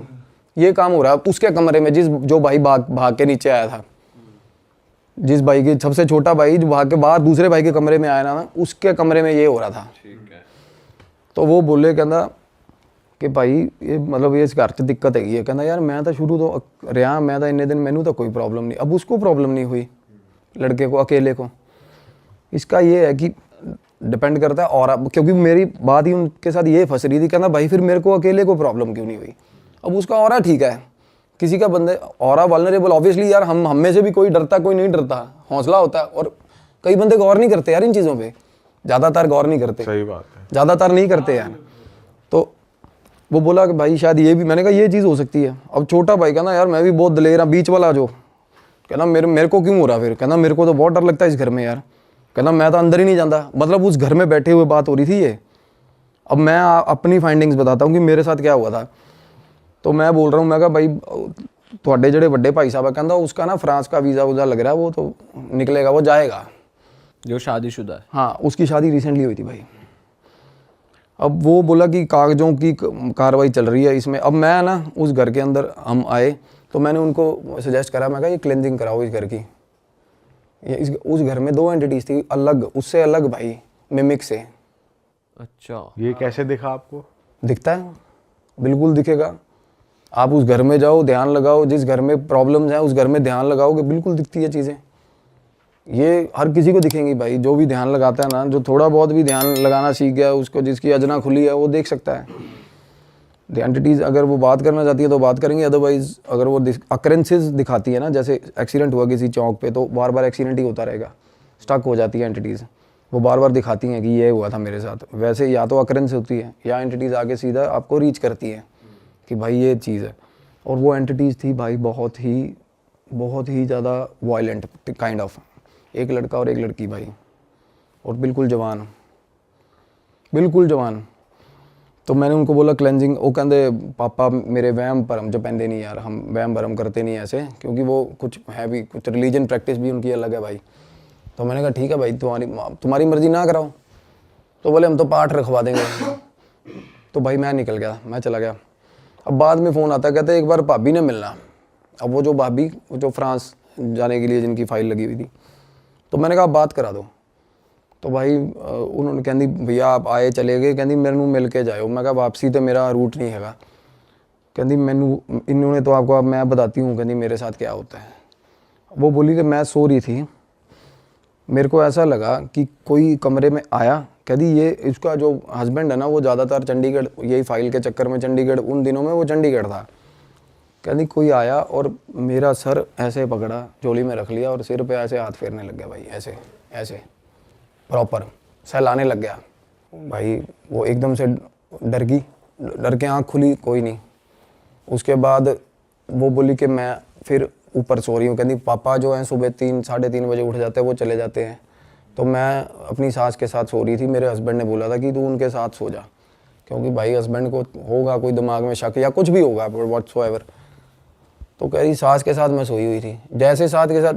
ये काम हो रहा है उसके कमरे में, जो भाई भाग के नीचे आया था, जिस भाई के सबसे छोटा भाई जो भाग के बाहर दूसरे भाई के कमरे में आया ना, उसके कमरे में ये हो रहा था। तो वो बोले कहना कि भाई ये मतलब ये इस घर च दिक्कत हैगी है। कहना यार मैं तो शुरू तो रहा, मैं तो इन्ने दिन मैनू तो कोई प्रॉब्लम नहीं। अब उसको प्रॉब्लम नहीं हुई, लड़के को, अकेले को। इसका ये है कि डिपेंड करता है। और क्योंकि मेरी बात ही उनके साथ ये फंस रही थी, कहना भाई फिर मेरे को अकेले को प्रॉब्लम क्यों नहीं हुई? अब उसका ऑरा ठीक है, किसी का बंदे ऑरा वल्नरेबल। ऑब्वियसली यार हम में से भी कोई डरता कोई नहीं डरता, हौसला होता है। और कई बंदे गौर नहीं करते यार इन चीज़ों पे, ज़्यादातर गौर नहीं करते। सही बात है, ज़्यादातर नहीं करते यार। तो वो बोला कि भाई शायद ये भी, मैंने कहा ये चीज़ हो सकती है। अब छोटा भाई कहना यार मैं भी बहुत दलेर हूँ, बीच वाला जो कहना मेरे को क्यों हो रहा? फिर कहना मेरे को तो बहुत डर लगता है इस घर में यार। कहना मैं तो अंदर ही नहीं जाता। मतलब उस घर में बैठे हुए बात हो रही थी ये। अब मैं अपनी फाइंडिंग्स बताता हूँ कि मेरे साथ क्या हुआ था। तो मैं बोल रहा हूँ, मैं कहा भाई थोड़े जड़े बड़े भाई साहब कहता उसका ना फ्रांस का वीज़ा वूज़ा लग रहा है, वो तो निकलेगा, वो जाएगा। जो शादीशुदा है? हाँ, उसकी शादी रिसेंटली हुई थी भाई। अब वो बोला कि कागजों की कार्रवाई चल रही है इसमें। अब मैं ना उस घर के अंदर हम आए तो मैंने उनको सजेस्ट करा, मैं कहा ये क्लेंजिंग कराओ इस घर की। उस घर में 2 एंटिटीज थी अलग, उससे अलग भाई, मिमिक से। अच्छा, ये कैसे दिखा आपको? दिखता है, बिल्कुल दिखेगा। आप उस घर में जाओ, ध्यान लगाओ, जिस घर में प्रॉब्लम्स हैं उस घर में ध्यान लगाओगे, बिल्कुल दिखती है चीज़ें। ये हर किसी को दिखेंगी भाई, जो भी ध्यान लगाता है ना, जो थोड़ा बहुत भी ध्यान लगाना सीख गया, उसको जिसकी अजना खुली है वो देख सकता है। द एंटिटीज़ अगर वो बात करना चाहती है तो बात करेंगे, अदरवाइज अगर वो अकरेंसेस दिखाती है ना, जैसे एक्सीडेंट हुआ किसी चौक पे तो बार बार एक्सीडेंट ही होता रहेगा, स्टक हो जाती है एंटिटीज़, वो बार बार दिखाती हैं कि ये हुआ था मेरे साथ। वैसे या तो अकरेंस होती है या एंटिटीज़ आगे सीधा आपको रीच करती है कि भाई ये चीज़ है। और वो एंटिटीज़ थी भाई बहुत ही ज़्यादा वायलेंट काइंड ऑफ। एक लड़का और एक लड़की भाई, और बिल्कुल जवान, बिल्कुल जवान। तो मैंने उनको बोला क्लेंजिंग, वो कहते पापा मेरे वहम भरम जो पहनते नहीं यार, हम वहम भरम करते नहीं ऐसे, क्योंकि वो कुछ है भी, कुछ रिलीजन प्रैक्टिस भी उनकी अलग है भाई। तो मैंने कहा ठीक है भाई, तुम्हारी मर्जी ना कराओ। तो बोले हम तो पाठ रखवा देंगे। तो भाई मैं निकल गया, मैं चला गया। अब बाद में फ़ोन आता, कहते एक बार भाभी ने मिलना। अब वो जो भाभी जो फ्रांस जाने के लिए जिनकी फ़ाइल लगी हुई थी, तो मैंने कहा बात करा दो। तो भाई उन्होंने कहती भैया आप आए चले गए, कहती मेरे मिल के जाओ। मैं कहा वापसी तो मेरा रूट नहीं हैगा। कहती मैनू इन्होंने तो आपको, अब मैं बताती हूँ कहती मेरे साथ क्या होता है। वो बोली कि मैं सो रही थी मेरे को ऐसा लगा कि कोई कमरे में आया, कहती ये इसका जो हस्बैंड है ना वो ज़्यादातर चंडीगढ़, यही फाइल के चक्कर में चंडीगढ़, उन दिनों में वो चंडीगढ़ था। कहती कोई आया और मेरा सर ऐसे पकड़ा, झोली में रख लिया और सिर पे ऐसे हाथ फेरने लग गया भाई, ऐसे ऐसे प्रॉपर सहलाने लग गया भाई। वो एकदम से डर के आँख खुली, कोई नहीं। उसके बाद वो बोली कि मैं फिर ऊपर सो रही हूँ। कहती पापा जो हैं सुबह 3-3:30 बजे उठ जाते हैं, वो चले जाते हैं, तो मैं अपनी सास के साथ सो रही थी। मेरे हस्बैंड ने बोला था कि तू उनके साथ सो जा, क्योंकि भाई हस्बैंड को होगा कोई दिमाग में शक या कुछ भी होगा व्हाट्सोएवर। तो कह रही सास के साथ मैं सोई हुई थी। जैसे सास के साथ,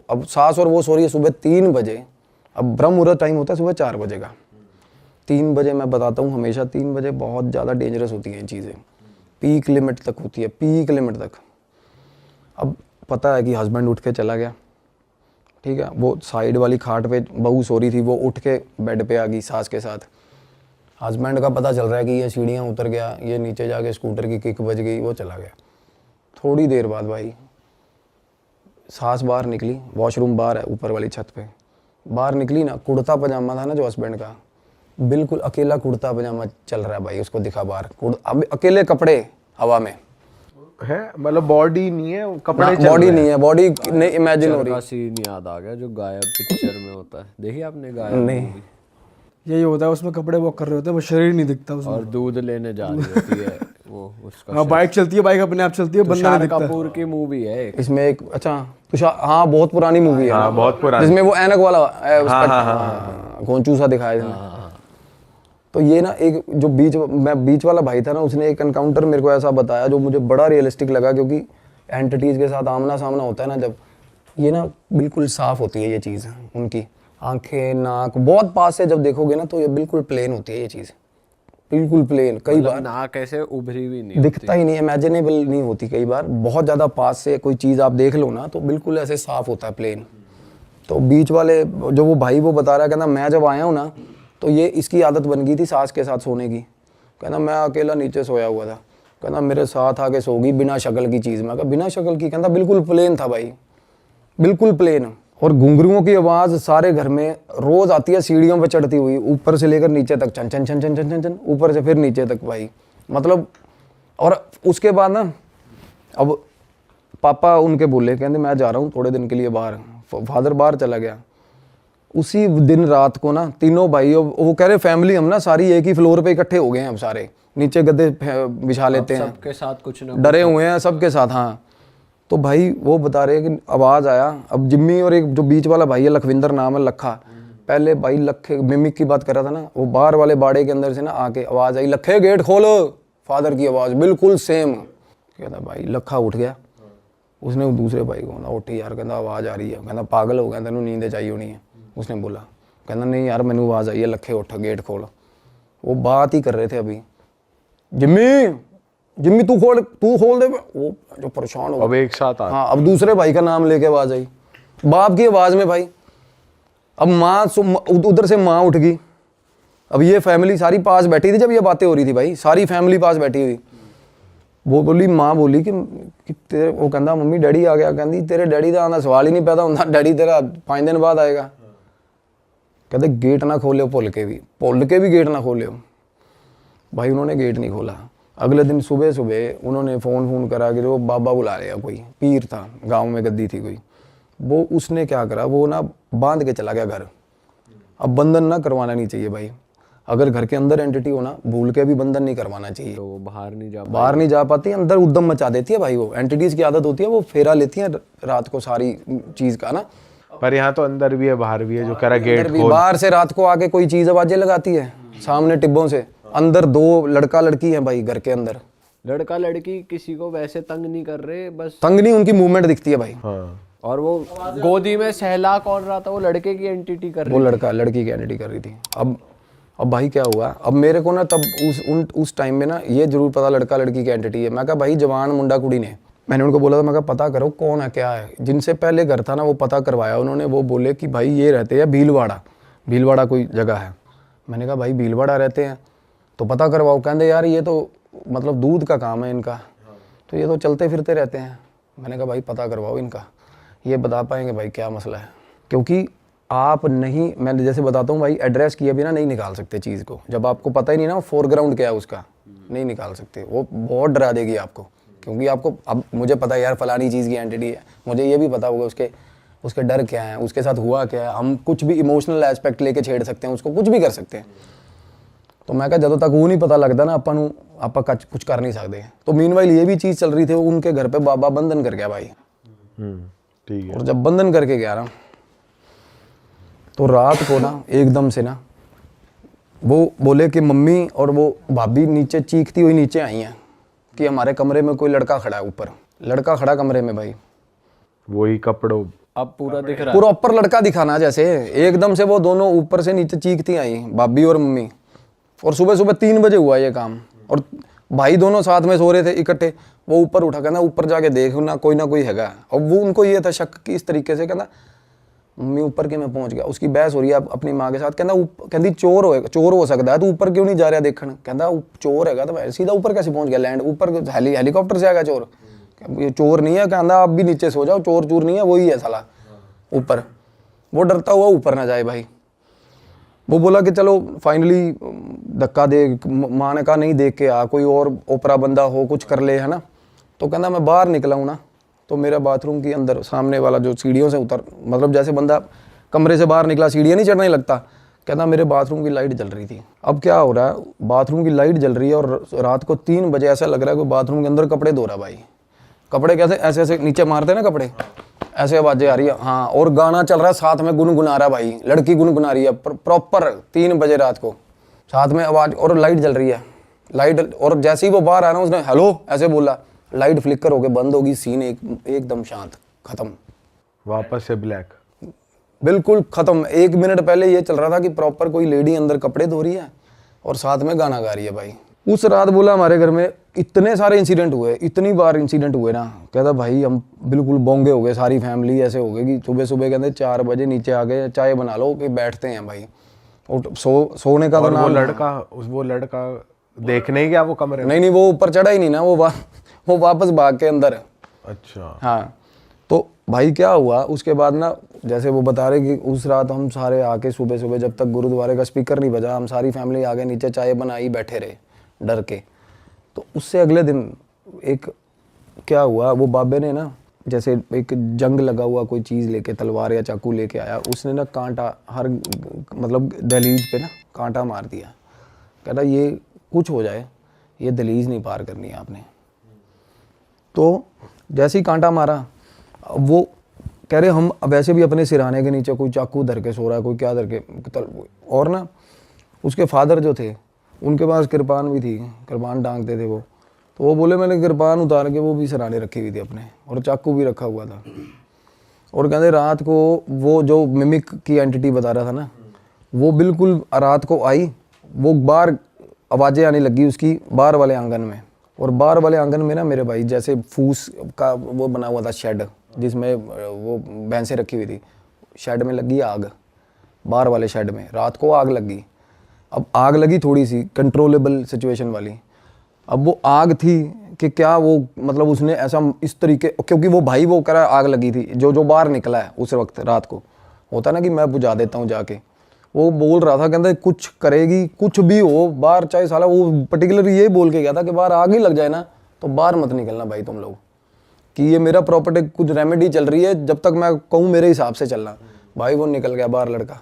अब सास और वो सो रही है सुबह 3 बजे। अब ब्रह्म मुहूर्त टाइम होता है सुबह 4 बजे का। 3 बजे मैं बताता हूँ, हमेशा 3 बजे बहुत ज़्यादा डेंजरस होती हैं ये चीज़ें, पीक लिमिट तक होती है, पीक लिमिट तक। अब पता है कि हस्बैंड उठ के चला गया, ठीक है। वो साइड वाली खाट पे बहू सो रही थी, वो उठ के बेड पे आ गई सास के साथ। हस्बैंड का पता चल रहा है कि ये सीढ़ियाँ उतर गया, ये नीचे जाके स्कूटर की किक बज गई, वो चला गया। थोड़ी देर बाद भाई सास बाहर निकली, वॉशरूम बाहर है ऊपर वाली छत पे, बाहर निकली ना, कुर्ता पजामा था ना जो हस्बैंड का, बिल्कुल अकेला कुर्ता पजामा चल रहा है भाई, उसको दिखा बाहर, अब अकेले कपड़े हवा में है, मतलब बॉडी नहीं है, कपड़े चल बॉडी रहे नहीं है, बॉडी नहीं इमेजिन हो रही का सीन याद आ गया जो गायब पिक्चर में होता है, देखिए आपने गायब नहीं। movie? यही होता है, उसमें कपड़े वॉक कर रहे होते हैं, वो शरीर नहीं दिखता उसमें। और दूध लेने जा रही होती है वो उसका हाँ, बाइक चलती है, बाइक अपने आप चलती है, बंदा नहीं तुषार दिखता। कपूर की मूवी है एक। इसमें एक, अच्छा तुषार, हाँ बहुत पुरानी मूवी है, हाँ, बहुत पुरानी। जिसमें वो ऐनक वाला घोंचू सा दिखाया इसमें। तो ये ना एक जो बीच वाला भाई था ना, उसने एक एनकाउंटर मेरे को ऐसा बताया जो मुझे बड़ा रियलिस्टिक लगा, क्योंकि एंटिटीज के साथ आमना सामना होता है ना जब, ये ना बिल्कुल साफ होती है ये चीज़, उनकी आंखें नाक बहुत पास से जब देखोगे ना तो ये बिल्कुल प्लेन होती है ये चीज़, बिल्कुल प्लेन। कई बार नाक ऐसे उभरी हुई नहीं दिखता ही नहीं, इमेजिनेबल नहीं होती। कई बार बहुत ज़्यादा पास से कोई चीज़ आप देख लो ना तो बिल्कुल ऐसे साफ होता है प्लेन। तो बीच वाले जो वो भाई वो बता रहा है, कहना मैं जब आया हूँ ना तो ये इसकी आदत बन गई थी सास के साथ सोने की। कहना मैं अकेला नीचे सोया हुआ था, कहना मेरे साथ आके सो गई बिना शक्ल की चीज़ में। कहा बिना शक्ल की? कहता बिल्कुल प्लेन था भाई, बिल्कुल प्लेन। और घुंघरुओं की आवाज़ सारे घर में रोज़ आती है, सीढ़ियों पे चढ़ती हुई, ऊपर से लेकर नीचे तक, छन छन छन छन छन छन छन, ऊपर से फिर नीचे तक भाई, मतलब। और उसके बाद ना अब पापा उनके बोले, कहते मैं जा रहा हूँ थोड़े दिन के लिए बाहर। फादर बाहर चला गया। उसी दिन रात को ना तीनों भाई, वो कह रहे फैमिली हम ना सारी एक ही फ्लोर पे इकट्ठे हो गए हैं, अब सारे नीचे गद्दे बिछा लेते हैं, सबके साथ कुछ ना डरे हुए हैं सबके साथ। हाँ, तो भाई वो बता रहे कि आवाज़ आया। अब जिम्मी और एक जो बीच वाला भाई है लखविंदर नाम है, लखा, पहले भाई लखे मिमिक की बात कर रहा था ना, वो बाहर वाले बाड़े के अंदर से ना आके आवाज़ आई, लखे गेट खोलो। फादर की आवाज़ बिल्कुल सेम। कहता भाई लखा उठ गया। उसने दूसरे भाई को, उठी यार, कहता आवाज़ आ रही है। कहता पागल हो गया, तेनों नींद चाहिए होनी है। उसने बोला, कहता नहीं यार मैंने आवाज़ आई है, लखे उठ गेट खोल। वो बात ही कर रहे थे अभी, जिम्मी जिम्मी तू खोल दे। वो जो परेशान हो अब एक साथ हाँ, अब दूसरे भाई का नाम लेके आवाज़ आई, बाप की आवाज़ में भाई। अब माँ उधर से माँ उठ गई। अब ये फैमिली सारी पास बैठी थी जब ये बातें हो रही थी भाई, सारी फैमिली पास बैठी हुई। वो बोली, माँ बोली कि तेरे, वो कहता मम्मी डैडी आ गया। कहती तेरे डैडी का आना सवाल ही नहीं पैदा होता, डैडी तेरा 5 दिन बाद आएगा। कहते गेट ना खोले, भुल के भी गेट ना खोले। भाई उन्होंने गेट नहीं खोला। अगले दिन सुबह सुबह उन्होंने फ़ोन करा कि वो बाबा बुला रहे हैं, कोई पीर था गांव में, गद्दी थी कोई। वो उसने क्या करा, वो ना बांध के चला गया घर। अब बंधन ना करवाना नहीं चाहिए भाई, अगर घर के अंदर एंटिटी हो ना, भूल के भी बंधन नहीं करवाना चाहिए। तो वो बाहर नहीं जा पाती, अंदर उद्दम मचा देती है भाई। वो एंटिटीज़ की आदत होती है, वो फेरा लेती है रात को सारी चीज़ का ना। पर यहाँ तो अंदर भी है बाहर भी है, जो कह रहा गेट खोल। बाहर से रात को आके कोई चीज़ आवाज़ें लगाती है सामने टिब्बों से। अंदर 2 लड़का लड़की है भाई घर के अंदर। लड़का लड़की किसी को वैसे तंग नहीं कर रहे, बस तंग नहीं, उनकी मूवमेंट दिखती है भाई। हाँ। और वो गोदी में सहला कौन रहा था, वो लड़के की एंटिटी कर रही वो लड़का लड़की की एंटिटी कर रही थी। अब भाई क्या हुआ, अब मेरे को ना तब उस टाइम में ना ये जरूर पता लड़का लड़की की एंटिटी है। मैं कहा भाई जवान मुंडा कुड़ी ने, मैंने उनको बोला था, मैं कहा पता करो कौन है क्या है। जिनसे पहले घर था ना वो पता करवाया उन्होंने। वो बोले कि भाई ये रहते हैं भीलवाड़ा कोई जगह है। मैंने कहा भाई भीलवाड़ा रहते हैं तो पता करवाओ। कहते यार ये तो मतलब दूध का काम है इनका, तो ये तो चलते फिरते रहते हैं। मैंने कहा भाई पता करवाओ इनका, ये बता पाएंगे भाई क्या मसला है। क्योंकि आप नहीं, मैं जैसे बताता हूँ भाई, एड्रेस किए बिना नहीं निकाल सकते चीज़ को। जब आपको पता ही नहीं ना फोरग्राउंड क्या है उसका, नहीं निकाल सकते। वो बहुत डरा देगी आपको, क्योंकि आपको अब मुझे पता है यार फलानी चीज़ की एंटिटी है, मुझे ये भी पता होगा उसके डर क्या है, उसके साथ हुआ क्या है। हम कुछ भी इमोशनल एस्पेक्ट लेके छेड़ सकते हैं उसको, कुछ भी कर सकते हैं। तो मैं कहा ਜਦੋਂ तक वो नहीं पता लगता ना ਆਪਾਂ ਨੂੰ ਆਪਾਂ कुछ कर नहीं सकते। तो मीनवाइल ये भी चीज़ चल रही थी, उनके घर पे बाबा बंधन कर गया भाई। ठीक है। और जब बंधन करके गया ना, तो रात को ना एकदम से ना वो बोले कि मम्मी और वो भाभी नीचे चीखती हुई नीचे आई हैं कि हमारे कमरे में कोई लड़का खड़ा है, ऊपर लड़का खड़ा कमरे में भाई। वही कपड़ों अब पूरा दिख रहा है। पूरा ऊपर लड़का दिखाना जैसे, एकदम से वो दोनों ऊपर से नीचे चीखती आई भाभी और मम्मी। और सुबह सुबह 3 बजे हुआ ये काम, और भाई दोनों साथ में सो रहे थे इकट्ठे। वो ऊपर उठा, कहना ऊपर जाके देख ना कोई हैगा। और वो उनको ये था शक कि इस तरीके से, कहना मम्मी ऊपर के मैं पहुंच गया। उसकी बहस हो रही है अपनी माँ के साथ, कहती चोर हो सकता है, तू ऊपर क्यों नहीं जा रहा देखने। कहता चोर हैगा तो सीधा ऊपर कैसे पहुंच गया, लैंड ऊपर हेलीकॉप्टर से आएगा चोर। ये चोर नहीं है, कहता आप भी नीचे सो जाओ, चोर चूर नहीं है, वही है साला ऊपर। वो डरता हुआ ऊपर ना जाए भाई। वो बोला कि चलो फाइनली धक्का दे, माँ ने कहा नहीं देख के आ, कोई और ओपरा बंदा हो कुछ कर ले, है ना। तो कहना मैं बाहर निकला हूँ ना, तो मेरा बाथरूम के अंदर सामने वाला जो सीढ़ियों से उतर, मतलब जैसे बंदा कमरे से बाहर निकला सीढ़ियाँ नहीं चढ़ने लगता, कहना मेरे बाथरूम की लाइट जल रही थी। अब क्या हो रहा है, बाथरूम की लाइट जल रही है और रात को 3 बजे ऐसा लग रहा है कि बाथरूम के अंदर कपड़े धो रहा भाई। कपड़े कैसे ऐसे ऐसे नीचे मारते हैं ना कपड़े, ऐसे आवाजें आ रही है। हाँ, और गाना चल रहा है साथ में, गुनगुना रहा भाई, लड़की गुनगुना रही है प्रॉपर 3 बजे रात को, साथ में आवाज, और लाइट जल रही है। लाइट, और जैसे ही वो बाहर आया ना, उसने हेलो ऐसे बोला, लाइट फ्लिकर होके बंद होगी, सीन एकदम शांत, खत्म, वापस से ब्लैक, बिल्कुल खत्म। 1 मिनट पहले ये चल रहा था कि प्रॉपर कोई लेडी अंदर कपड़े धो रही है और साथ में गाना गा रही है भाई। उस रात बोला हमारे घर में इतने सारे इंसिडेंट हुए, इतनी बार इंसिडेंट हुए ना, कहता भाई हम बिल्कुल बोंगे हो गए, सारी फैमिली ऐसे हो गई कि सुबह सुबह कहते 4 बजे नीचे आ गए, चाय बना लो कि बैठते हैं भाई। और सोने का और तो वो लड़का देखने ही गया वो कमरे में? नहीं, वो ऊपर चढ़ा ही नहीं ना, वो वापस भाग के अंदर। अच्छा। हाँ, तो भाई क्या हुआ उसके बाद ना, जैसे वो बता रहे कि उस रात हम सारे आके सुबह सुबह, जब तक गुरुद्वारे का स्पीकर नहीं बजा, हम सारी फैमिली आगे नीचे चाय बनाई बैठे रहे डर के। तो उससे अगले दिन एक क्या हुआ, वो बाबे ने ना जैसे एक जंग लगा हुआ कोई चीज़ लेके, तलवार या चाकू लेके आया, उसने ना कांटा हर मतलब दहलीज पे ना कांटा मार दिया। कहता ये कुछ हो जाए, ये दहलीज नहीं पार करनी है आपने। तो जैसे ही कांटा मारा, वो कह रहे हम वैसे भी अपने सिरहाने के नीचे कोई चाकू धर के सो रहा है, कोई क्या धर के, और ना उसके फादर जो थे उनके पास कृपान भी थी, कृपान डांगते थे वो। तो वो बोले मैंने कृपान उतार के वो भी सिरहाने रखी हुई थी अपने, और चाकू भी रखा हुआ था। और कहते रात को वो जो मिमिक की एंटिटी बता रहा था ना, वो बिल्कुल रात को आई, वो बाहर आवाज़ें आने लगी उसकी बाहर वाले आंगन में। और बाहर वाले आंगन में ना मेरे भाई जैसे फूस का वो बना हुआ था शेड, जिसमें वो भैंसें रखी हुई थी, शेड में लगी आग, बाहर वाले शेड में रात को आग लगी। अब आग लगी थोड़ी सी कंट्रोलेबल सिचुएशन वाली। अब वो आग थी कि क्या वो मतलब उसने ऐसा इस तरीके, क्योंकि वो भाई वो करा आग लगी थी, जो बाहर निकला है उस वक्त रात को, होता ना कि मैं बुझा देता हूँ जाके, वो बोल रहा था कहता कुछ करेगी, कुछ भी हो बाहर, चाहे साला वो पर्टिकुलर ये बोल के गया था कि बाहर आग ही लग जाए ना तो बाहर मत निकलना भाई तुम लोग, कि ये मेरा प्रॉपर्टी कुछ रेमेडी चल रही है, जब तक मैं कहूँ मेरे हिसाब से चलना। भाई वो निकल गया बाहर लड़का।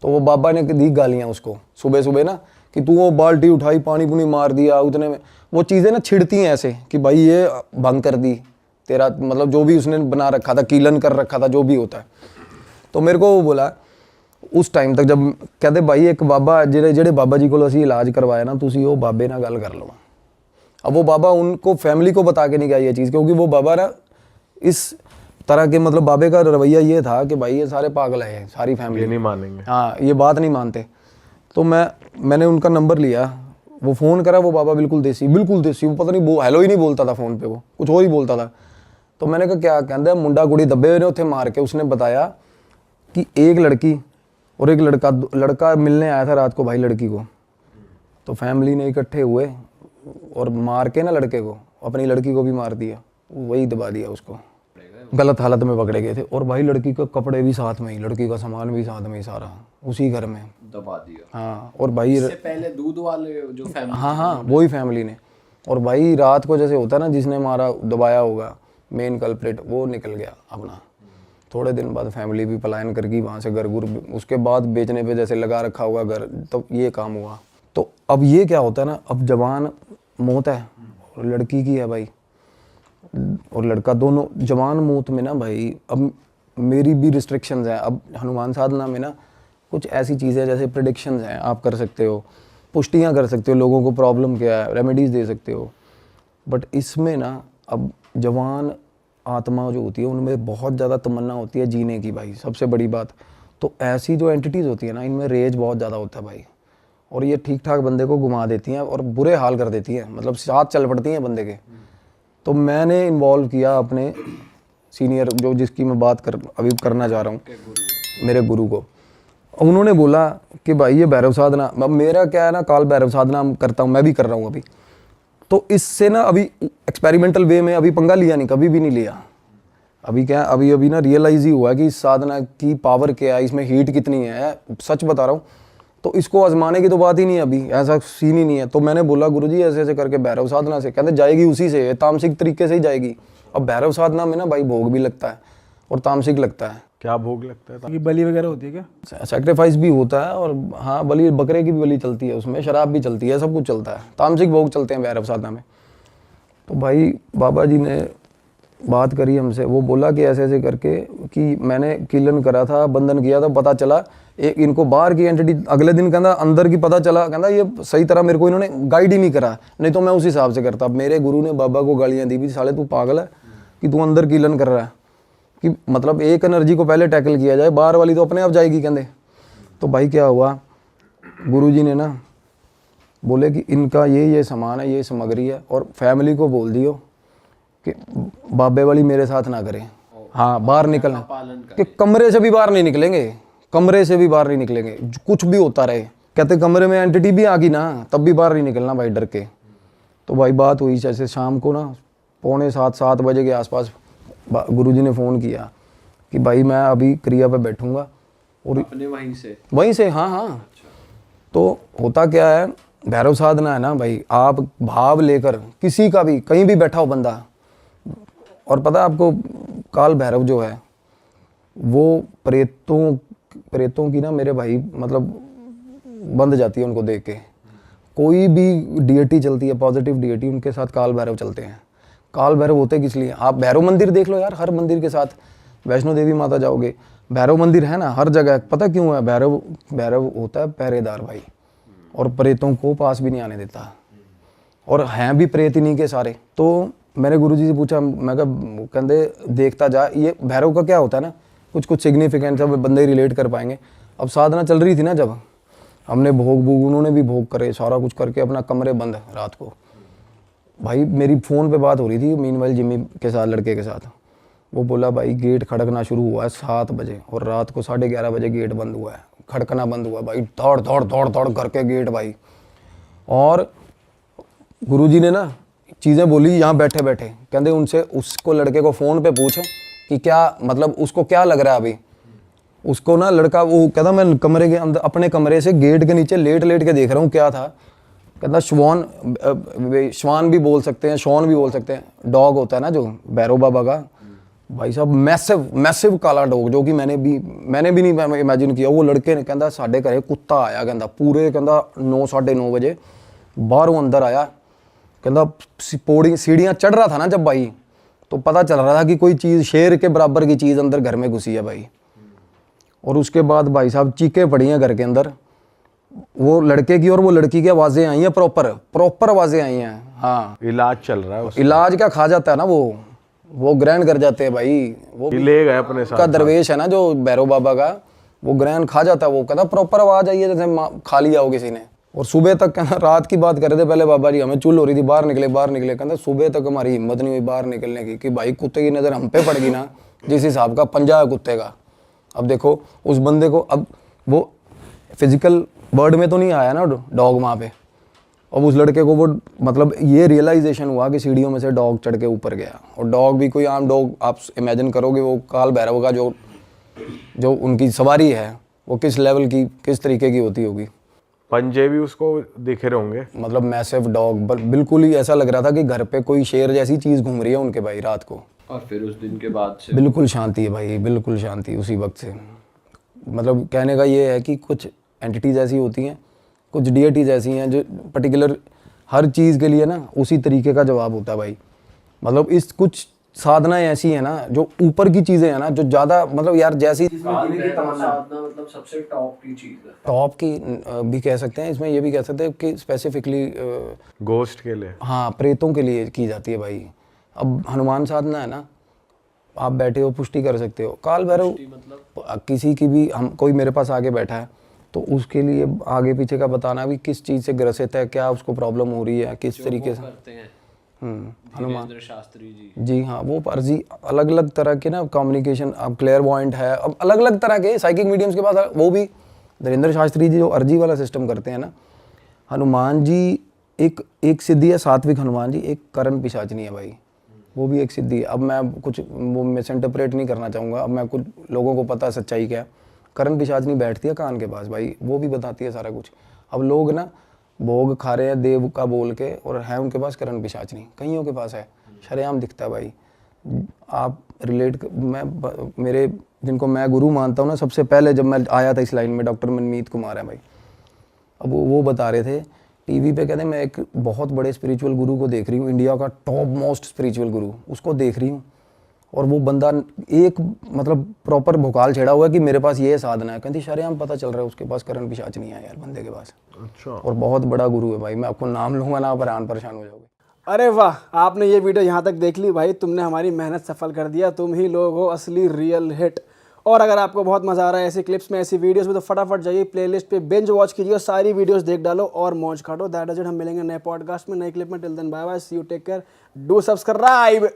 तो वो बाबा ने दी गालियाँ उसको सुबह सुबह ना, कि तू वो बाल्टी उठाई पानी पुनी मार दिया, उतने में वो चीज़ें ना छिड़ती हैं ऐसे कि भाई ये भंग कर दी तेरा, मतलब जो भी उसने बना रखा था, कीलन कर रखा था, जो भी होता है। तो मेरे को वो बोला उस टाइम तक, जब कहते भाई एक बाबा जेड़े बाबा जी को असी इलाज करवाया ना, तुसी वो बाबे ना गल कर लो। अब वो बाबा उनको फैमिली को बता के नहीं गया ये चीज़, क्योंकि वो बाबा ना इस तरह के, मतलब बाबे का रवैया ये था कि भाई ये सारे पागल है, सारी फैमिली नहीं मानेंगे, हाँ ये बात नहीं मानते। तो मैंने उनका नंबर लिया, वो फ़ोन करा, वो बाबा बिल्कुल देसी, वो पता नहीं वो हेलो ही नहीं बोलता था फ़ोन पे, वो कुछ और ही बोलता था। तो मैंने कहा क्या, कहता मुंडा कुड़ी दबे हुए ने उत्थे मार के। उसने बताया कि एक लड़की और एक लड़का मिलने आया था रात को भाई लड़की को, तो फैमिली ने इकट्ठे हुए और मार के ना लड़के को, अपनी लड़की को भी मार दिया, वही दबा दिया उसको, गलत हालत में पकड़े गए थे। और भाई लड़की के कपड़े भी साथ में ही, लड़की का सामान भी साथ में ही, सारा उसी घर में दबा दिया। हाँ। और भाई इससे पहले दूध वाले जो फैमिली, हाँ वही फैमिली ने। और भाई रात को जैसे होता है ना, जिसने मारा दबाया होगा मेन कल्प्रिट, वो निकल गया अपना। थोड़े दिन बाद फैमिली भी पलायन कर गई वहाँ से, घर गुर उसके बाद बेचने पे जैसे लगा रखा होगा घर, तो ये काम हुआ। तो अब ये क्या होता है ना, अब जवान मौत है और लड़की की है भाई, और लड़का, दोनों जवान मौत में ना भाई, अब मेरी भी रिस्ट्रिक्शंस हैं। अब हनुमान साधना में ना कुछ ऐसी चीज़ें जैसे प्रेडिक्शंस हैं, आप कर सकते हो, पुष्टियाँ कर सकते हो, लोगों को प्रॉब्लम क्या है, रेमेडीज़ दे सकते हो। बट इसमें ना अब जवान आत्मा जो होती है उनमें बहुत ज़्यादा तमन्ना होती है जीने की भाई, सबसे बड़ी बात। तो ऐसी जो एंटिटीज़ होती है ना, इनमें रेज बहुत ज़्यादा होता है भाई, और ये ठीक ठाक बंदे को घुमा देती हैं और बुरे हाल कर देती हैं, मतलब साथ चल पड़ती हैं बंदे के। तो मैंने इन्वॉल्व किया अपने सीनियर, जो जिसकी मैं बात अभी करना चाह रहा हूँ, मेरे गुरु को। उन्होंने बोला कि भाई ये भैरव साधना, अब मेरा क्या है ना, काल भैरव साधना करता हूँ, मैं भी कर रहा हूँ अभी। तो इससे ना अभी एक्सपेरिमेंटल वे में अभी पंगा लिया नहीं, कभी भी नहीं लिया। अभी क्या, अभी ना रियलाइज ही हुआ कि इस साधना की पावर क्या है, इसमें हीट कितनी है, सच बता रहा हूँ। तो इसको आजमाने की तो बात ही नहीं है, अभी ऐसा सीन ही नहीं है। तो मैंने बोला गुरुजी ऐसे ऐसे करके भैरव साधना से, कहते जाएगी उसी से, तामसिक तरीके से ही जाएगी। अब भैरव साधना में ना भाई भोग भी लगता है और तामसिक लगता है। क्या भोग लगता है? कि बलि वगैरह होती है क्या? सैक्रिफाइस भी होता है, और हाँ बलि, बकरे की भी बलि चलती है उसमें, शराब भी चलती है, सब कुछ चलता है, तामसिक भोग चलते हैं भैरव साधना में। तो भाई बाबा जी ने बात करी हमसे, वो बोला कि ऐसे ऐसे करके, कि मैंने कीलन करा था, बंधन किया था, पता चला एक इनको बाहर की एंटिटी, अगले दिन कहता अंदर की पता चला, कहता ये सही तरह मेरे को इन्होंने गाइड ही नहीं करा, नहीं तो मैं उस हिसाब से करता। मेरे गुरु ने बाबा को गालियाँ दी भी, साले तू पागल है कि तू अंदर कीलन कर रहा है, कि मतलब एक एनर्जी को पहले टैकल किया जाए, बाहर वाली तो अपने आप जाएगी कहते। तो भाई क्या हुआ, गुरुजी ने ना बोले कि इनका ये सामान है, ये सामग्री है, और फैमिली को बोल दियो कि बाबे वाली मेरे साथ ना करें। हाँ, बाहर निकलना, कि कमरे से भी बाहर नहीं निकलेंगे, कमरे से भी बाहर नहीं निकलेंगे, कुछ भी होता रहे। कहते कमरे में एंटिटी भी आ गई ना, तब भी बाहर नहीं निकलना भाई, डर के। तो भाई बात हुई जैसे शाम को ना 6:45-7 बजे के आसपास गुरुजी ने फ़ोन किया कि भाई मैं अभी क्रिया पे बैठूंगा, और अपने वहीं से। हाँ। तो होता क्या है, भैरव साधना है ना भाई, आप भाव लेकर किसी का भी, कहीं भी बैठा हो बंदा, और पता है आपको काल भैरव जो है वो प्रेतों की ना मेरे भाई मतलब बंद जाती है उनको देख के। कोई भी डीएटी चलती है, पॉजिटिव डीएटी, उनके साथ काल भैरव चलते हैं। काल भैरव होते किस लिए, आप भैरव मंदिर देख लो यार, हर मंदिर के साथ, वैष्णो देवी माता जाओगे, भैरव मंदिर है ना हर जगह। पता क्यों है, भैरव होता है पहरेदार भाई, और प्रेतों को पास भी नहीं आने देता, और हैं भी प्रेत इन्हीं के सारे। तो मैंने गुरुजी से पूछा, मैं कहा कहते देखता जा, ये भैरव का क्या होता है ना, कुछ सिग्निफिकेंट सब बंदे रिलेट कर पाएंगे। अब साधना चल रही थी ना, जब हमने भोग उन्होंने भी भोग करे, सारा कुछ करके अपना कमरे बंद रात को। भाई मेरी फ़ोन पे बात हो रही थी मीनवाइल जिम्मी के साथ, लड़के के साथ। वो बोला भाई गेट खड़कना शुरू हुआ है 7 बजे, और रात को 11:30 बजे गेट बंद हुआ है, खड़कना बंद हुआ भाई, दौड़ करके गेट भाई। और गुरुजी ने ना चीज़ें बोली यहाँ बैठे बैठे, कहते उनसे उसको लड़के को फ़ोन पे पूछे कि क्या मतलब उसको क्या लग रहा है अभी। उसको ना लड़का वो कहता मैं कमरे के अंदर, अपने कमरे से गेट के नीचे लेट के देख रहा हूँ क्या था। कहता श्वान भी बोल सकते हैं, शॉन भी बोल सकते हैं, डॉग होता है ना जो भैरव बाबा का, भाई साहब मैसिव काला डॉग, जो कि मैंने भी नहीं इमेजिन किया। वो लड़के ने कहता साढ़े घरे कुत्ता आया, कहता पूरे कहता 9-9:30 बजे बाहरों अंदर आया, कहता पौड़ी सीढ़ियाँ चढ़ रहा था ना जब भाई, तो पता चल रहा था कि कोई चीज़ शेर के बराबर की चीज़ अंदर घर में घुसी है भाई। और उसके बाद भाई साहब चीखें पड़ी हैं घर के अंदर, वो लड़के की और वो लड़की की आवाज़ें आई हैं, प्रॉपर आवाज़ें आई हैं। हाँ, इलाज चल रहा है उसका। इलाज क्या खा जाता है ना, वो ग्रहण कर जाते हैं भाई, वो ले गए अपने साथ का दरवेश है ना जो भैरव बाबा का, वो ग्रहण खा जाता है। वो कहता प्रॉपर आवाज़ आई है जैसे खा लिया हो किसी ने। और सुबह तक कहना, रात की बात कर रहे थे पहले बाबा जी, हमें चुल हो रही थी बाहर निकले, कहता सुबह तक हमारी हिम्मत नहीं हुई बाहर निकलने की, कि भाई कुत्ते की नज़र हम पे पड़ गई ना, जिस हिसाब का पंजा है कुत्ते का। अब देखो उस बंदे को, अब वो फिजिकल वर्ड में तो नहीं आया ना डॉग वहाँ पे, अब उस लड़के को वो मतलब ये रियलाइजेशन हुआ कि सीढ़ियों में से डॉग चढ़ के ऊपर गया, और डॉग भी कोई आम डॉग, आप इमेजिन करोगे वो काल भैरव का जो उनकी सवारी है वो किस लेवल की, किस तरीके की होती होगी। पंजे भी उसको दिख रहे होंगे, मतलब मैसिव डॉग, बिल्कुल ही ऐसा लग रहा था कि घर पे कोई शेर जैसी चीज़ घूम रही है उनके भाई रात को। और फिर उस दिन के बाद से बिल्कुल शांति है भाई, बिल्कुल शांति उसी वक्त से। मतलब कहने का ये है कि कुछ एंटिटीज ऐसी होती हैं, कुछ डिएटीज ऐसी हैं जो पर्टिकुलर हर चीज़ के लिए ना उसी तरीके का जवाब होता है भाई। मतलब इस कुछ साधनाएं ऐसी हैं ना जो ऊपर की चीज़ें हैं ना, जो ज़्यादा मतलब यार जैसी साधना मतलब सबसे टॉप की चीज है। टॉप की भी कह सकते हैं, इसमें ये भी कह सकते हैं कि स्पेसिफिकली घोस्ट के लिए। हाँ प्रेतों के लिए की जाती है भाई। अब हनुमान साधना है ना, आप बैठे हो पुष्टि कर सकते हो। काल भैरव किसी की भी, हम कोई मेरे पास आगे बैठा है तो उसके लिए आगे पीछे का बताना भी किस चीज़ से ग्रसित है, क्या उसको प्रॉब्लम हो रही है, किस तरीके से करते हैं हनुमान शास्त्री जी। जी हाँ, वो पर्जी अलग अलग तरह के ना कम्युनिकेशन, अब क्लेयरवॉयंट है, अब अलग अलग तरह के साइकिक मीडियम्स के पास, वो भी धीरेन्द्र शास्त्री जी जो अर्जी वाला सिस्टम करते हैं ना। हनुमान जी एक सिद्धि है, सात्विक हनुमान जी, एक करण पिशाचनी है भाई, वो भी एक सिद्धि है। अब मैं कुछ वो मिस इंटरप्रेट नहीं करना चाहूँगा, अब मैं कुछ लोगों को पता है सच्चाई क्या है। करण पिशाचनी बैठती है कान के पास भाई, वो भी बताती है सारा कुछ। अब लोग ना भोग खा रहे हैं देव का बोल के, और है उनके पास करण पिशाचनी, कईयों के पास है, शरेआम दिखता है भाई। आप रिलेट, मेरे जिनको मैं गुरु मानता हूँ ना, सबसे पहले जब मैं आया था इस लाइन में, डॉक्टर मनमीत कुमार है भाई। अब वो बता रहे थे टीवी पे, कहते मैं एक बहुत बड़े स्पिरिचुअल गुरु को देख रही हूँ, इंडिया का टॉप मोस्ट स्पिरिचुअल गुरु, उसको देख रही हूँ, और वो बंदा एक मतलब प्रॉपर भोकाल छेड़ा हुआ है कि मेरे पास ये साधना है। कहती शरेआम पता चल रहा है उसके पास करण पिशाच नहीं है यार बंदे के पास। अच्छा। और बहुत बड़ा गुरु है भाई, मैं आपको नाम लूंगा ना, परेशान हो जाओगे। अरे वाह, आपने ये वीडियो यहाँ तक देख ली भाई, तुमने हमारी मेहनत सफल कर दिया, तुम ही लोग हो असली रियल हिट। और अगर आपको बहुत मजा आ रहा है ऐसी क्लिप्स में, ऐसी वीडियोस में, तो फटाफट जाइए प्लेलिस्ट पे बिंज वॉच कीजिए, सारी वीडियोस देख डालो और मौज काटो। दैट इज इट, हम मिलेंगे नए पॉडकास्ट में, नई क्लिप में। Till then bye bye, see you, take care, do subscribe.